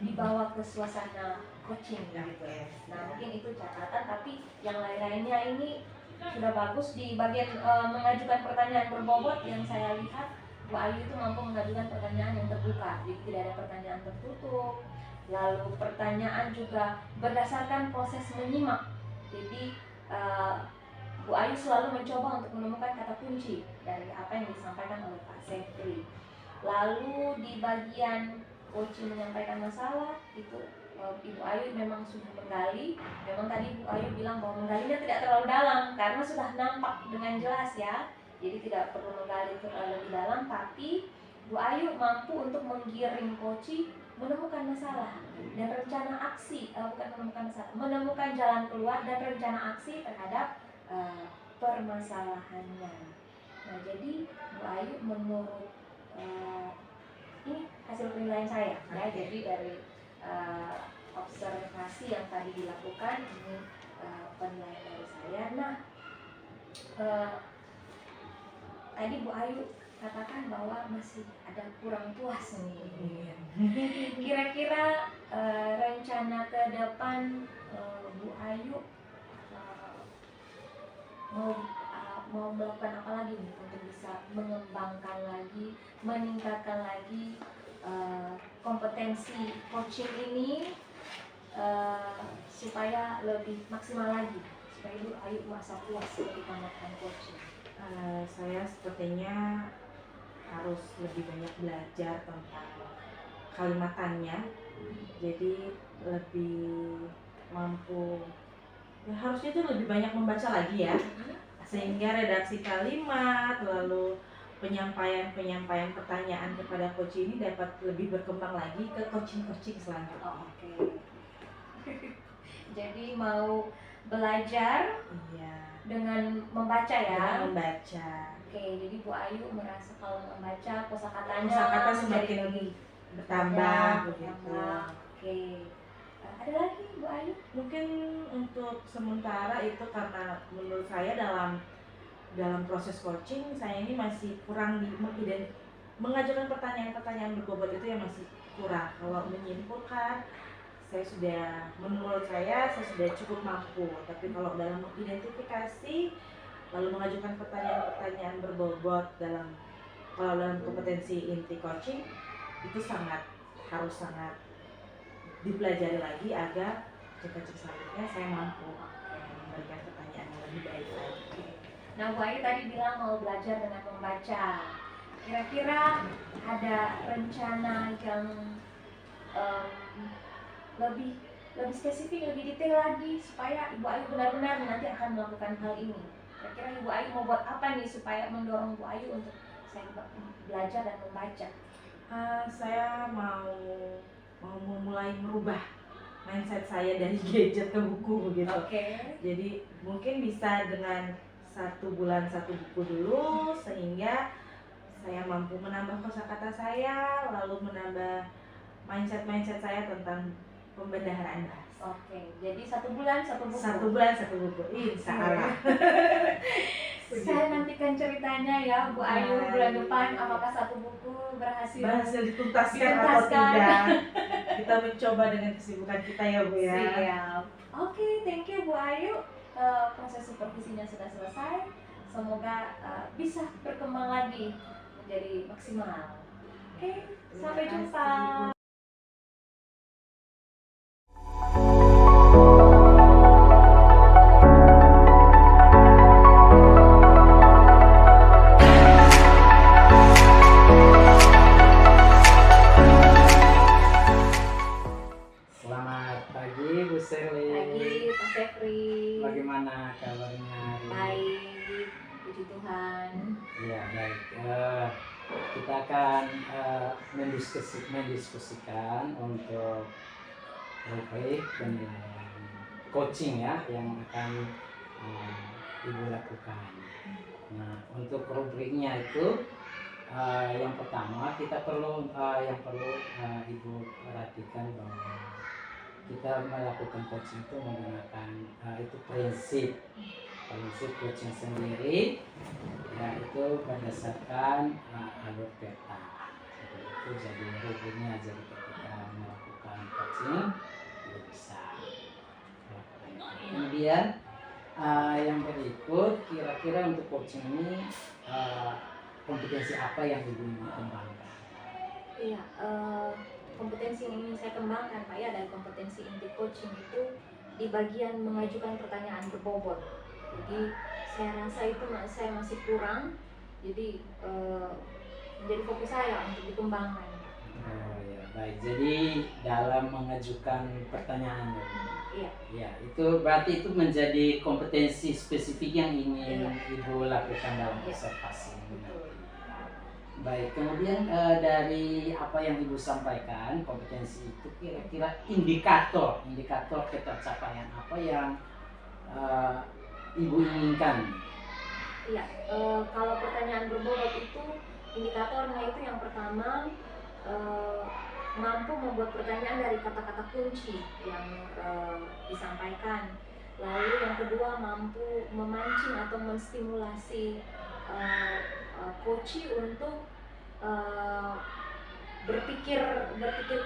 dibawa ke suasana coaching gitu. Nah, mungkin itu catatan, tapi yang lain-lainnya ini sudah bagus. Di bagian mengajukan pertanyaan berbobot yang saya lihat, Bu Ayu itu mampu mengajukan pertanyaan yang terbuka, jadi tidak ada pertanyaan tertutup. Lalu pertanyaan juga berdasarkan proses menyimak, jadi Bu Ayu selalu mencoba untuk menemukan kata kunci dari apa yang disampaikan oleh Pak Sefri. Lalu di bagian coach menyampaikan masalah itu Ibu Ayu memang sudah menggali. Memang tadi Bu Ayu bilang bahwa menggalinya tidak terlalu dalam karena sudah nampak dengan jelas ya. Jadi tidak perlu menggali lebih dalam, tapi Bu Ayu mampu untuk menggiring coach menemukan masalah dan rencana aksi, menemukan jalan keluar dan rencana aksi terhadap permasalahannya. Nah, jadi Bu Ayu menurut ini hasil penilaian saya ya. Jadi dari observasi yang tadi dilakukan. Ini penilaian dari saya. Nah, tadi Bu Ayu katakan bahwa masih ada kurang puas nih. Kira-kira rencana ke depan Bu Ayu mau melakukan apa lagi nih untuk bisa mengembangkan lagi, meningkatkan lagi kompetensi coaching ini supaya lebih maksimal lagi, supaya Bu Ayu merasa puas ketika melakukan coaching. Saya sepertinya harus lebih banyak belajar tentang kalimatannya, jadi lebih mampu, ya harusnya itu lebih banyak membaca lagi ya, sehingga redaksi kalimat lalu penyampaian pertanyaan kepada coach ini dapat lebih berkembang lagi ke coaching selanjutnya. Oke. Jadi mau belajar Iya, dengan membaca ya. dengan membaca. Oke, jadi Bu Ayu merasa kalau membaca kosakatanya Kosakata menjadi semakin lebih bertambah banyak, begitu. Oke. Ada lagi Bu Ayu? Mungkin untuk sementara itu karena menurut saya dalam proses coaching saya ini masih kurang mengajukan pertanyaan berbobot itu yang masih kurang. Kalau menyimpulkan menurut saya sudah cukup mampu, tapi kalau dalam mengidentifikasi lalu mengajukan pertanyaan berbobot dalam kompetensi inti coaching itu harus sangat dipelajari lagi agar cek selanjutnya saya mampu memberikan pertanyaan yang lebih baik lagi. Nah, Bu Ayu tadi bilang mau belajar dengan membaca. Kira-kira ada rencana yang lebih spesifik, lebih detail lagi supaya Ibu Ayu benar-benar nanti akan melakukan hal ini. Kira-kira Ibu Ayu mau buat apa nih supaya mendorong Bu Ayu untuk saya belajar dan membaca? Saya mau mulai merubah mindset saya dari gadget ke buku begitu. Jadi mungkin bisa dengan 1 bulan 1 buku dulu, sehingga saya mampu menambah kosakata saya, lalu menambah mindset saya tentang pembendaharaan bahasa. Jadi 1 bulan 1 buku. 1 bulan 1 buku, insya Allah. Saya nantikan ceritanya ya Bu Ayu bulan depan, apakah 1 buku berhasil dituntaskan atau tidak. Kita mencoba dengan kesibukan kita ya Bu ya. Siap. Oke, thank you Bu Ayu. Proses supervisinya sudah selesai. Semoga bisa berkembang lagi menjadi maksimal. Oke, sampai jumpa. Selamat pagi Bu Sherly. Pagi Pak Febri. Bagaimana kabarnya? Baik, puji Tuhan. Ya baik. Kita akan mendiskusikan untuk rubrik penilaian coaching ya yang akan Ibu lakukan. Nah untuk rubriknya itu yang pertama kita perlu Ibu perhatikan bahwa kita melakukan coaching itu menggunakan itu prinsip coaching sendiri, yaitu berdasarkan alur peta. Itu jadi rubriknya, jadi ketika melakukan coaching itu bisa melakukan. Kemudian yang berikut, kira-kira untuk coaching ini kompetensi apa yang Ibu ingin kembangkan? Iya, kompetensi yang ingin saya kembangkan Pak ya, dan kompetensi inti coaching itu di bagian mengajukan pertanyaan berbobot. Jadi saya rasa itu saya masih kurang, jadi menjadi fokus saya untuk dikembangkan. Oh ya baik, jadi dalam mengajukan pertanyaan ya itu berarti itu menjadi kompetensi spesifik yang ingin Ibu lakukan dalam observasi. Baik, kemudian dari apa yang Ibu sampaikan, kompetensi itu kira-kira indikator ketercapaian apa yang Ibu inginkan? Iya, kalau pertanyaan berbobot itu indikatornya itu yang pertama mampu membuat pertanyaan dari kata-kata kunci yang disampaikan. Lalu yang kedua, mampu memancing atau menstimulasi coach untuk uh, berpikir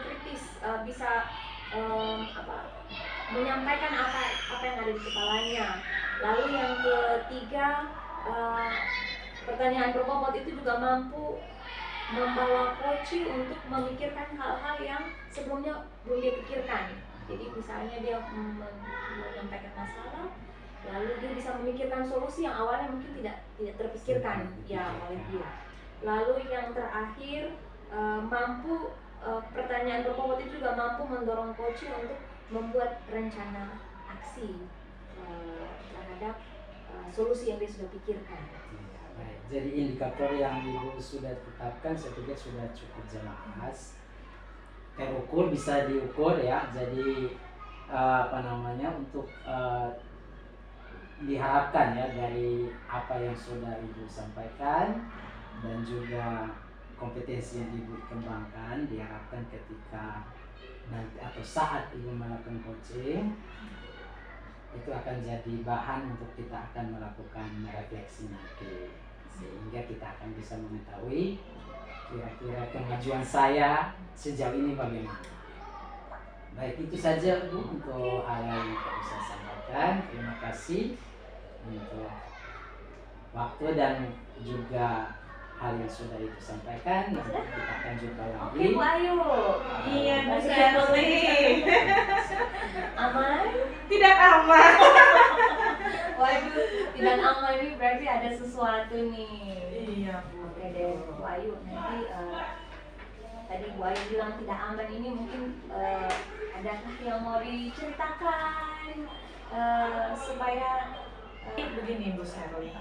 kritis, bisa menyampaikan apa yang ada di kepalanya. Lalu yang ketiga, pertanyaan berbobot itu juga mampu membawa coach untuk memikirkan hal-hal yang sebelumnya belum dia pikirkan. Jadi misalnya dia menyampaikan masalah, lalu dia bisa memikirkan solusi yang awalnya mungkin tidak terpikirkan ya oleh dia. Lalu yang terakhir, mampu pertanyaan berbobot itu juga mampu mendorong coach untuk membuat rencana aksi terhadap solusi yang dia sudah pikirkan. Baik, jadi indikator yang Ibu sudah tetapkan saya pikir sudah cukup jelas, terukur, bisa diukur ya. Jadi untuk diharapkan ya dari apa yang sudah Ibu sampaikan dan juga kompetensi yang Ibu kembangkan, diharapkan ketika nanti atau saat Ibu melakukan coaching itu akan jadi bahan untuk kita akan melakukan refleksi nanti, sehingga kita akan bisa mengetahui kira-kira kemajuan saya sejauh ini bagaimana. Baik, itu saja Bu untuk hal yang bisa saya sampaikan. Terima kasih untuk waktu dan juga hal yang sudah Ibu sampaikan. Nanti kita akan jumpa lagi. Oke Bu Ayu. Iya Bu Sherly. Aman? Tidak aman. Waduh, tidak aman ini berarti ada sesuatu nih. Iya Bu. Oke deh Bu Ayu, nanti tadi Bu Ayu bilang tidak aman, ini mungkin adakah yang mau diceritakan supaya begini Bu Sherly.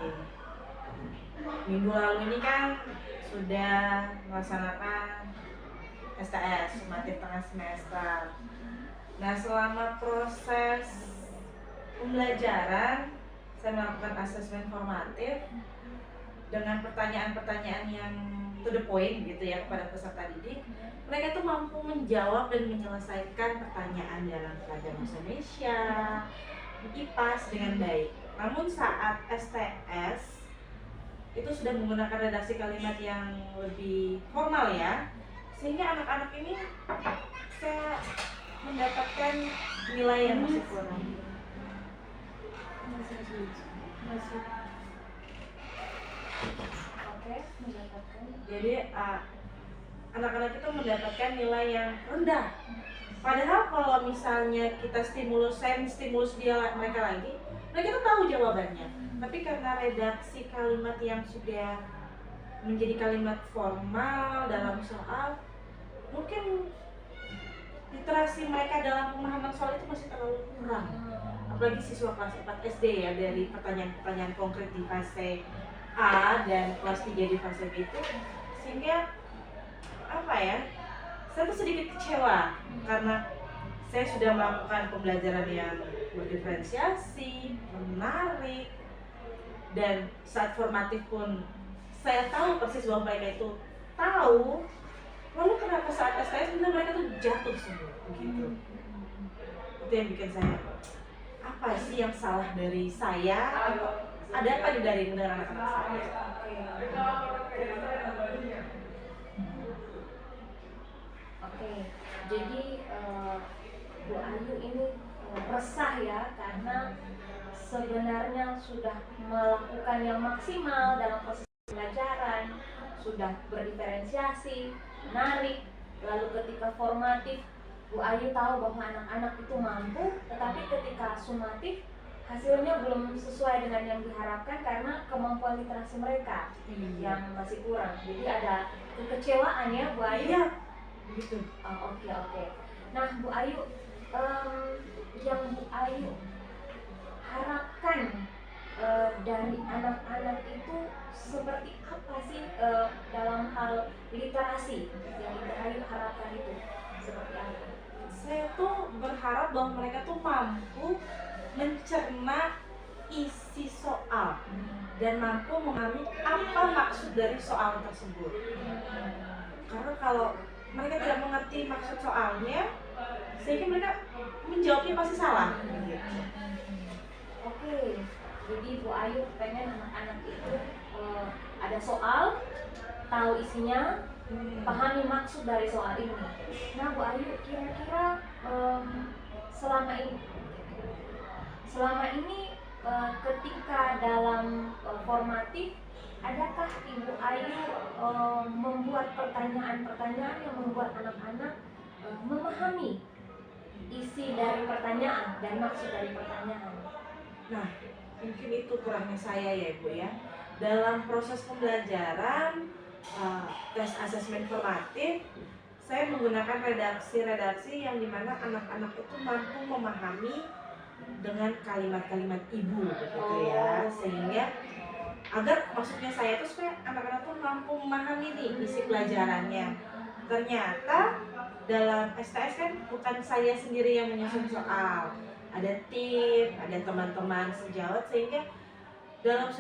Minggu lalu ini kan sudah melaksanakan STS, sumatif tengah semester. Nah, selama proses pembelajaran saya melakukan asesmen formatif dengan pertanyaan-pertanyaan yang to the point gitu ya kepada peserta didik. Mereka tuh mampu menjawab dan menyelesaikan pertanyaan dalam pelajaran bahasa Indonesia, IPAS dengan baik. Namun saat STS itu sudah menggunakan redaksi kalimat yang lebih formal ya, sehingga anak-anak ini saya mendapatkan nilai yang masih kurang. Oke, mendapatkan. Jadi anak-anak itu mendapatkan nilai yang rendah. Padahal kalau misalnya kita stimulus dia mereka lagi, mereka tuh tahu jawabannya. Tapi karena redaksi kalimat yang sudah menjadi kalimat formal dalam soal, mungkin literasi mereka dalam pemahaman soal itu masih terlalu kurang. Apalagi siswa kelas 4 SD ya, dari pertanyaan-pertanyaan konkret di fase A dan kelas 3 di fase B itu, sehingga saya tuh sedikit kecewa karena saya sudah melakukan pembelajaran yang berdiferensiasi, menarik, dan saat formatif pun saya tahu persis bahwa mereka itu tahu, lalu kenapa saat STS mereka tuh jatuh semua begitu. Itu yang bikin saya, apa sih yang salah dari saya, ada apa dari dengan anak-anak saya. Oke, jadi Bu Ayu ini resah ya, karena sebenarnya sudah melakukan yang maksimal dalam proses pembelajaran, sudah berdiferensiasi, menarik, lalu ketika formatif Bu Ayu tahu bahwa anak-anak itu mampu, tetapi ketika sumatif hasilnya belum sesuai dengan yang diharapkan karena kemampuan literasi mereka yang masih kurang. Jadi ada kekecewaan ya Bu Ayu. Iya, begitu. Oke. Nah Bu Ayu, yang Bu Ayu harapkan dari anak-anak itu seperti apa sih dalam hal literasi yang Ibu Ayu harapkan itu seperti apa? Saya tuh berharap bahwa mereka tuh mampu mencerna isi soal dan mampu memahami apa maksud dari soal tersebut. Karena kalau mereka tidak mengerti maksud soalnya, sehingga mereka menjawabnya pasti salah. Gitu. Oke, jadi Bu Ayu pengen anak-anak itu ada soal, tahu isinya, pahami maksud dari soal ini. Nah, Bu Ayu, kira-kira selama ini ketika dalam formatif, adakah Ibu Ayu membuat pertanyaan-pertanyaan yang membuat anak-anak memahami isi dari pertanyaan dan maksud dari pertanyaan? Nah, mungkin itu kurangnya saya ya Ibu ya. Dalam proses pembelajaran tes asesmen formatif, saya menggunakan redaksi-redaksi yang dimana anak-anak itu mampu memahami dengan kalimat-kalimat ibu begitu ya, sehingga agar maksudnya saya itu supaya anak-anak tuh mampu memahami nih isi pelajarannya. Ternyata dalam STS kan bukan saya sendiri yang menyusun soal, ada tim, ada teman-teman sejawat, sehingga dalam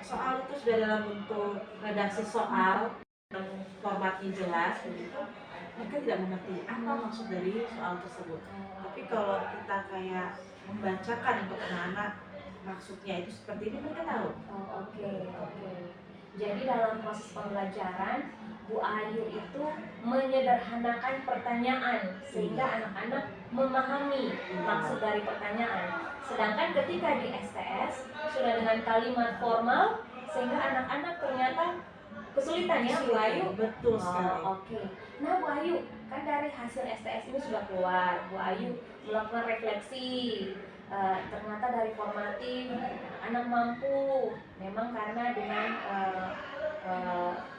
soal itu sudah dalam bentuk redaksi soal yang formatnya jelas begitu, mereka tidak mengerti apa maksud dari soal tersebut. Tapi kalau kita kayak membacakan untuk anak-anak maksudnya itu seperti ini, mereka tahu. Oke. Jadi dalam proses pembelajaran, Bu Ayu itu menyederhanakan pertanyaan sehingga anak-anak memahami maksud dari pertanyaan. Sedangkan ketika di STS sudah dengan kalimat formal sehingga anak-anak ternyata kesulitan ya Bu Ayu. Betul sekali. Oke. Nah Bu Ayu, kan dari hasil STS ini sudah keluar, Bu Ayu melakukan refleksi. Ternyata dari formatif anak mampu memang karena dengan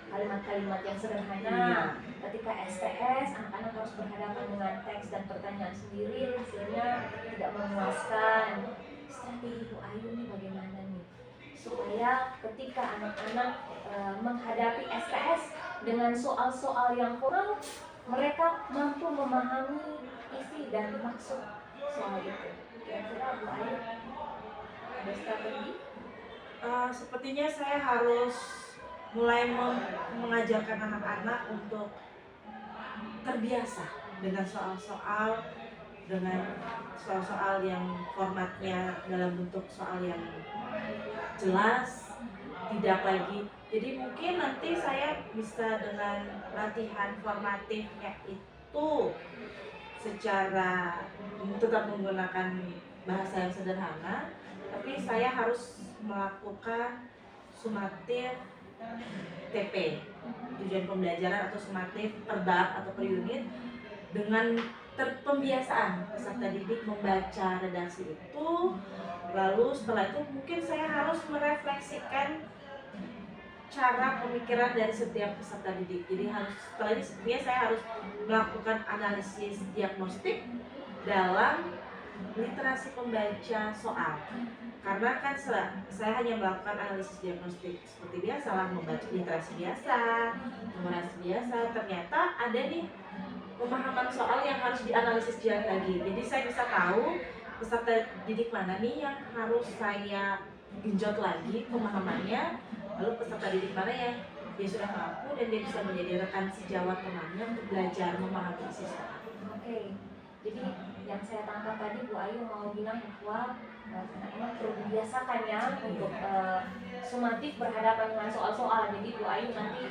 kalimat-kalimat yang sederhana. Ketika STS anak-anak harus berhadapan dengan teks dan pertanyaan sendiri, hasilnya tidak memuaskan. Strategi Bu Ayu ini bagaimana nih supaya ketika anak-anak menghadapi STS dengan soal-soal yang formal, mereka mampu memahami isi dan maksud soal itu? Kira-kira Bu Ayu ada strategi? Sepertinya saya harus mulai mengajarkan anak-anak untuk terbiasa dengan soal-soal yang formatnya dalam bentuk soal yang jelas, tidak lagi. Jadi mungkin nanti saya bisa dengan latihan formatifnya itu secara tetap menggunakan bahasa yang sederhana, tapi saya harus melakukan sumatif TP, tujuan pembelajaran, atau sumatif per bab atau per unit, dengan pembiasaan peserta didik membaca redaksi itu. Lalu setelah itu mungkin saya harus merefleksikan cara pemikiran dari setiap peserta didik. Jadi setelah ini sebenarnya saya harus melakukan analisis diagnostik dalam literasi pembaca soal. Karena kan saya hanya melakukan analisis diagnostik seperti biasa lah, membaca literasi biasa, numerasi biasa. Ternyata ada nih pemahaman soal yang harus dianalisis lagi. Jadi saya bisa tahu peserta didik mana nih yang harus saya genjot lagi pemahamannya, lalu peserta didik mana yang dia sudah mampu dan dia bisa menjadi rekan sejawat temannya untuk belajar memahami isi soal. Oke, jadi yang saya tangkap tadi Bu Ayu mau bilang bahwa anak-anak perlu dibiasakan ya untuk sumatif berhadapan dengan soal-soal. Jadi Bu Ayu nanti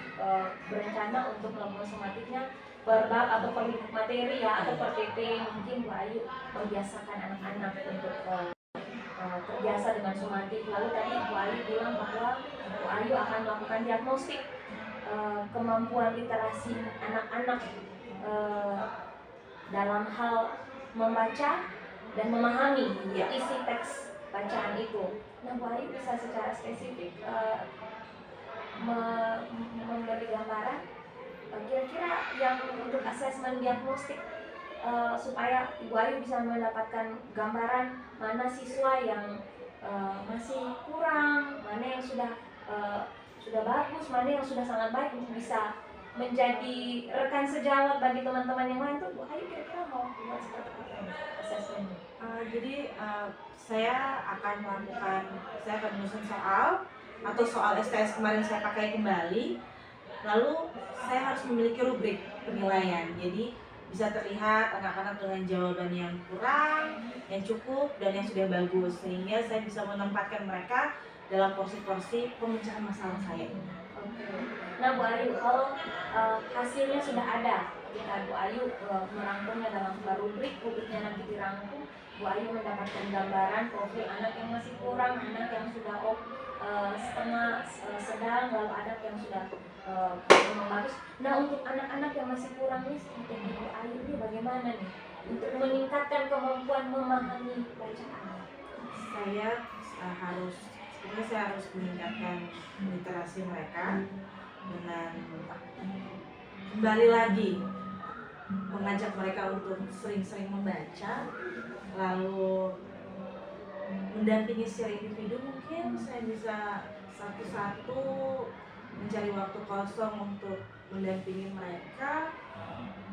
berencana untuk melakukan sumatifnya per bab atau per materi ya, atau per TP. Mungkin Bu Ayu membiasakan anak-anak untuk terbiasa dengan sumatif. Lalu tadi Bu Ayu bilang bahwa Bu Ayu akan melakukan diagnostik kemampuan literasi anak-anak dalam hal membaca dan memahami isi teks bacaan itu. Nah Bu Ayu bisa secara spesifik memberi gambaran kira-kira yang untuk asesmen diagnostik supaya Ibu Ayu bisa mendapatkan gambaran mana siswa yang masih kurang, mana yang sudah bagus, mana yang sudah sangat baik untuk bisa menjadi rekan sejawat bagi teman-teman yang lain. Tuh Bu Ayu kira-kira mau buat seperti apa asesmennya? Jadi saya akan menyusun soal atau soal STS kemarin saya pakai kembali. Lalu saya harus memiliki rubrik penilaian. Jadi bisa terlihat anak-anak dengan jawaban yang kurang, yang cukup, dan yang sudah bagus, sehingga saya bisa menempatkan mereka dalam porsi-porsi pemecahan masalah saya. Oke. Nah Bu Ayu, kalau hasilnya sudah ada, ketika Bu Ayu merangkumnya dalam rubriknya nanti dirangkum, Bu Ayu mendapatkan gambaran profil anak yang masih kurang, anak yang sudah setengah sedang, lalu anak yang sudah memang bagus. Nah untuk anak-anak yang masih kurang ini, seperti Bu Ayu ini bagaimana nih untuk meningkatkan kemampuan memahami bacaan? Saya harus meningkatkan literasi mereka dengan kembali lagi mengajak mereka untuk sering-sering membaca, lalu mendampingi secara individu. Mungkin saya bisa satu-satu mencari waktu kosong untuk mendampingi mereka.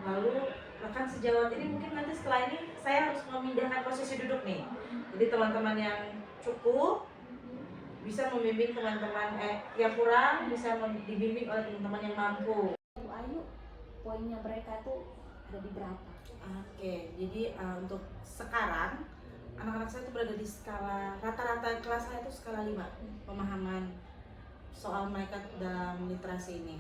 Lalu rekan sejawat ini mungkin nanti setelah ini saya harus memindahkan posisi duduk nih. Jadi teman-teman yang cukup bisa membimbing teman-teman yang kurang, bisa dibimbing oleh teman-teman yang mampu. Bu Ayu, poinnya mereka tuh ada di berapa? Oke, jadi untuk sekarang anak-anak saya itu berada di skala rata-rata kelas saya itu skala 5 pemahaman soal mereka dalam literasi ini.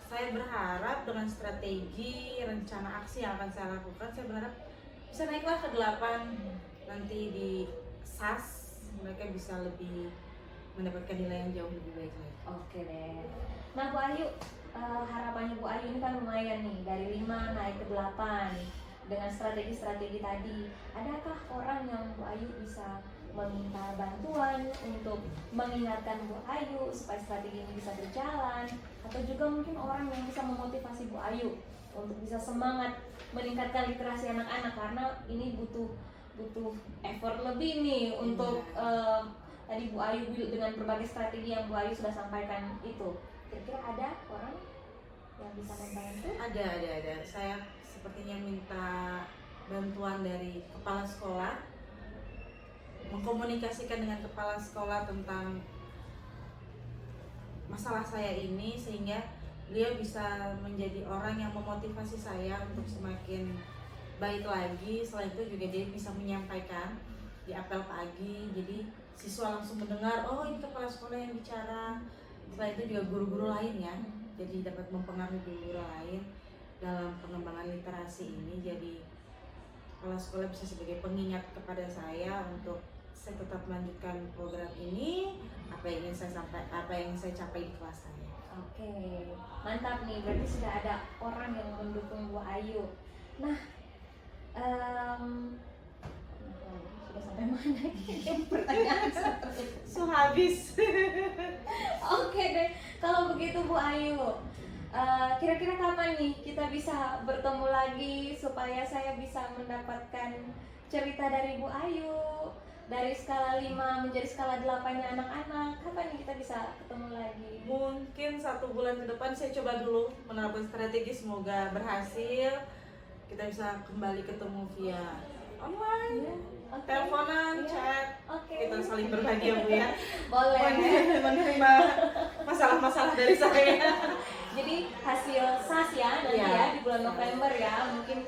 Saya berharap dengan strategi rencana aksi yang akan saya lakukan, saya berharap bisa naiklah ke 8. Nanti di SAS mereka bisa lebih mendapatkan nilai yang jauh lebih baik lagi. Oke deh. Nah Bu Ayu, harapannya Bu Ayu ini kan lumayan nih, dari 5 naik ke 8 dengan strategi-strategi tadi. Adakah orang yang Bu Ayu bisa meminta bantuan untuk mengingatkan Bu Ayu supaya strategi ini bisa berjalan, atau juga mungkin orang yang bisa memotivasi Bu Ayu untuk bisa semangat meningkatkan literasi anak-anak, karena ini butuh effort lebih nih untuk tadi Bu Ayu dengan berbagai strategi yang Bu Ayu sudah sampaikan itu. Kira-kira ada orang yang bisa membantu? Ada. Saya sepertinya minta bantuan dari kepala sekolah, mengkomunikasikan dengan kepala sekolah tentang masalah saya ini, sehingga beliau bisa menjadi orang yang memotivasi saya untuk semakin baik lagi. Selain itu juga dia bisa menyampaikan di apel pagi, jadi siswa langsung mendengar, oh ini kepala sekolah yang bicara. Selain itu juga guru-guru lain ya, jadi dapat mempengaruhi guru-guru lain dalam pengembangan literasi ini. Jadi kepala sekolah bisa sebagai pengingat kepada saya untuk saya tetap melanjutkan program ini, apa yang ingin saya capai di kelas saya. Oke, mantap nih, berarti sudah ada orang yang mendukung Bu Ayu. Nah, sudah sampai mana yang pertanyaan Habis. Oke deh, kalau begitu Bu Ayu, kira-kira kapan nih kita bisa bertemu lagi supaya saya bisa mendapatkan cerita dari Bu Ayu dari skala 5 menjadi skala 8-nya anak-anak? Kapan nih kita bisa ketemu lagi? Mungkin 1 bulan ke depan saya coba dulu menerapkan strategi, semoga berhasil. Kita bisa kembali ketemu via online, teleponan, chat. Kita saling berbagi ya Bu ya. Boleh. Menerima masalah-masalah dari saya. Jadi hasil SAS ya nanti ya di bulan November ya, mungkin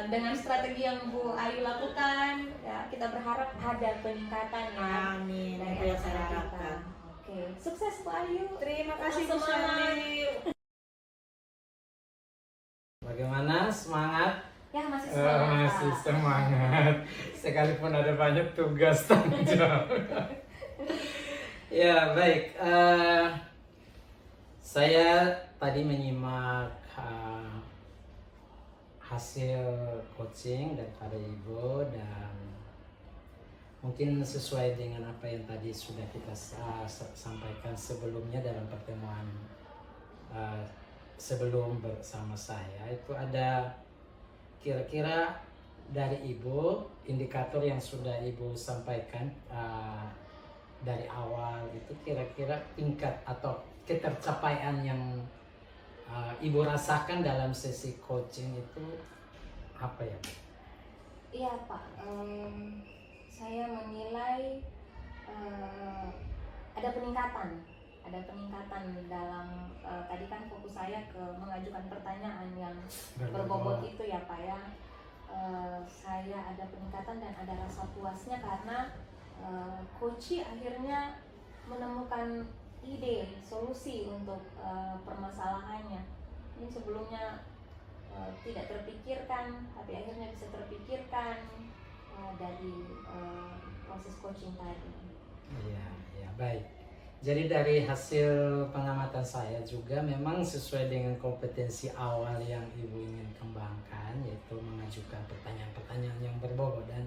dengan strategi yang Bu Ayu lakukan ya, kita berharap ada peningkatan ya. Amin. Dari Itu yang saya anak-anak harapkan. Oke, sukses Bu Ayu. Terima kasih Bu Semangat. Shirley. Bagaimana semangat? Ya masih semangat. Masih semangat. Sekalipun ada banyak tugas tanggung jawab. Ya baik. Saya tadi menyimak hasil coaching daripada Ibu, dan mungkin sesuai dengan apa yang tadi sudah kita sampaikan sebelumnya dalam pertemuan sebelum bersama saya, itu ada kira-kira dari Ibu indikator yang sudah Ibu sampaikan dari awal, itu kira-kira tingkat atau ketercapaian yang Ibu rasakan dalam sesi coaching itu apa ya? Iya Pak, saya menilai ada peningkatan ada peningkatan dalam tadi kan fokus saya ke mengajukan pertanyaan yang berbobot itu ya Pak ya. Saya ada peningkatan dan ada rasa puasnya karena coach akhirnya menemukan ide solusi untuk permasalahannya. Ini sebelumnya tidak terpikirkan, tapi akhirnya bisa terpikirkan dari proses coaching tadi. Iya, ya baik. Jadi dari hasil pengamatan saya juga memang sesuai dengan kompetensi awal yang Ibu ingin kembangkan, yaitu mengajukan pertanyaan-pertanyaan yang berbobot, dan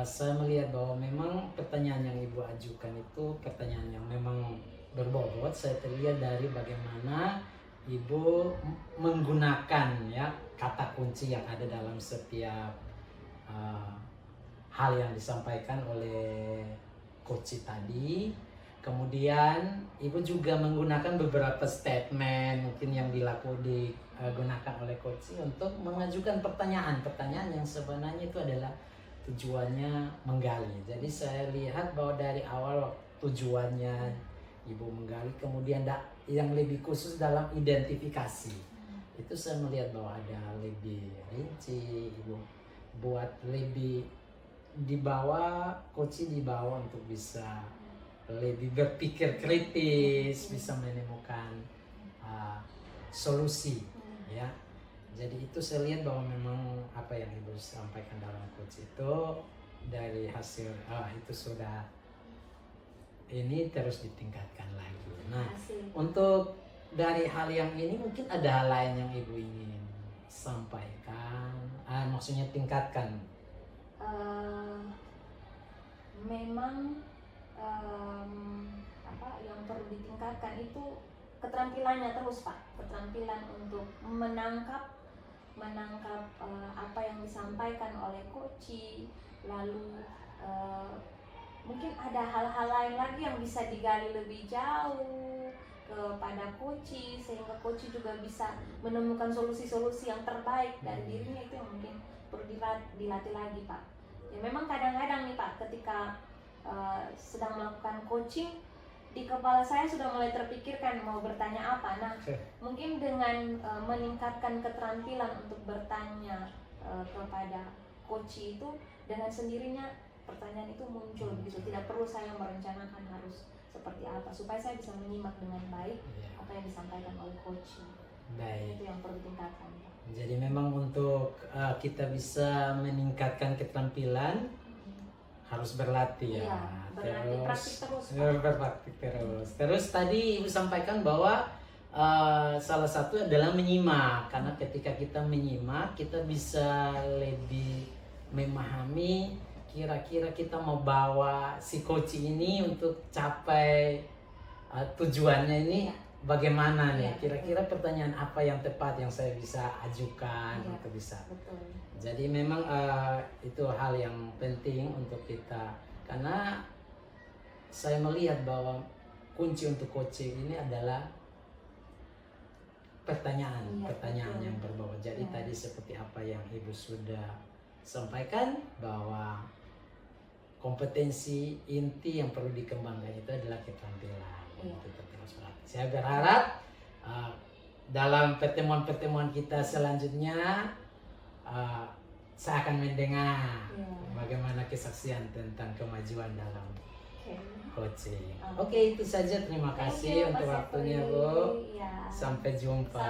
saya melihat bahwa memang pertanyaan yang Ibu ajukan itu pertanyaan yang memang berbobot. Saya terlihat dari bagaimana Ibu menggunakan ya kata kunci yang ada dalam setiap hal yang disampaikan oleh coach tadi. Kemudian Ibu juga menggunakan beberapa statement mungkin yang digunakan oleh coach untuk mengajukan pertanyaan-pertanyaan yang sebenarnya itu adalah tujuannya menggali. Jadi saya lihat bahwa dari awal tujuannya Ibu menggali, kemudian yang lebih khusus dalam identifikasi. Itu saya melihat bahwa ada lebih rinci, Ibu buat lebih dibawa, coach dibawa untuk bisa lebih berpikir kritis, bisa menemukan solusi ya. Jadi itu saya lihat bahwa memang apa yang Ibu sampaikan dalam coach itu dari hasil itu sudah ini terus ditingkatkan lagi. Nah, untuk dari hal yang ini mungkin ada hal lain yang Ibu ingin sampaikan, maksudnya tingkatkan. Memang apa yang perlu ditingkatkan itu keterampilannya terus Pak, keterampilan untuk menangkap apa yang disampaikan oleh coach, lalu mungkin ada hal-hal lain lagi yang bisa digali lebih jauh kepada coach, sehingga coach juga bisa menemukan solusi-solusi yang terbaik dari dirinya. Itu yang mungkin perlu dilatih lagi Pak. Ya memang kadang-kadang nih Pak, ketika sedang melakukan coaching, di kepala saya sudah mulai terpikirkan mau bertanya apa. Nah, mungkin dengan meningkatkan keterampilan untuk bertanya kepada coach itu, dengan sendirinya pertanyaan itu muncul begitu. Tidak perlu saya merencanakan harus seperti apa, supaya saya bisa menyimak dengan baik apa yang disampaikan oleh coach. Baik. Itu yang perlu ditingkatkan. Jadi memang untuk kita bisa meningkatkan keterampilan harus berlatih ya. Berlatih, praktik terus. Berpraktik terus. Terus tadi Ibu sampaikan bahwa salah satu adalah menyimak, karena ketika kita menyimak kita bisa lebih memahami kira-kira kita mau bawa si coach ini untuk capai tujuannya ini bagaimana nih, kira-kira pertanyaan apa yang tepat yang saya bisa ajukan untuk bisa. Betul. Jadi memang itu hal yang penting untuk kita, karena saya melihat bahwa kunci untuk coaching ini adalah pertanyaan yang berbobot. Jadi tadi seperti apa yang Ibu sudah sampaikan, bahwa kompetensi inti yang perlu dikembangkan itu adalah keterampilan. Kita terus berlatih. Saya berharap dalam pertemuan-pertemuan kita selanjutnya saya akan mendengar bagaimana kesaksian tentang kemajuan dalam coaching. Oke, itu saja. Terima kasih untuk waktunya, Bu. Sampai jumpa.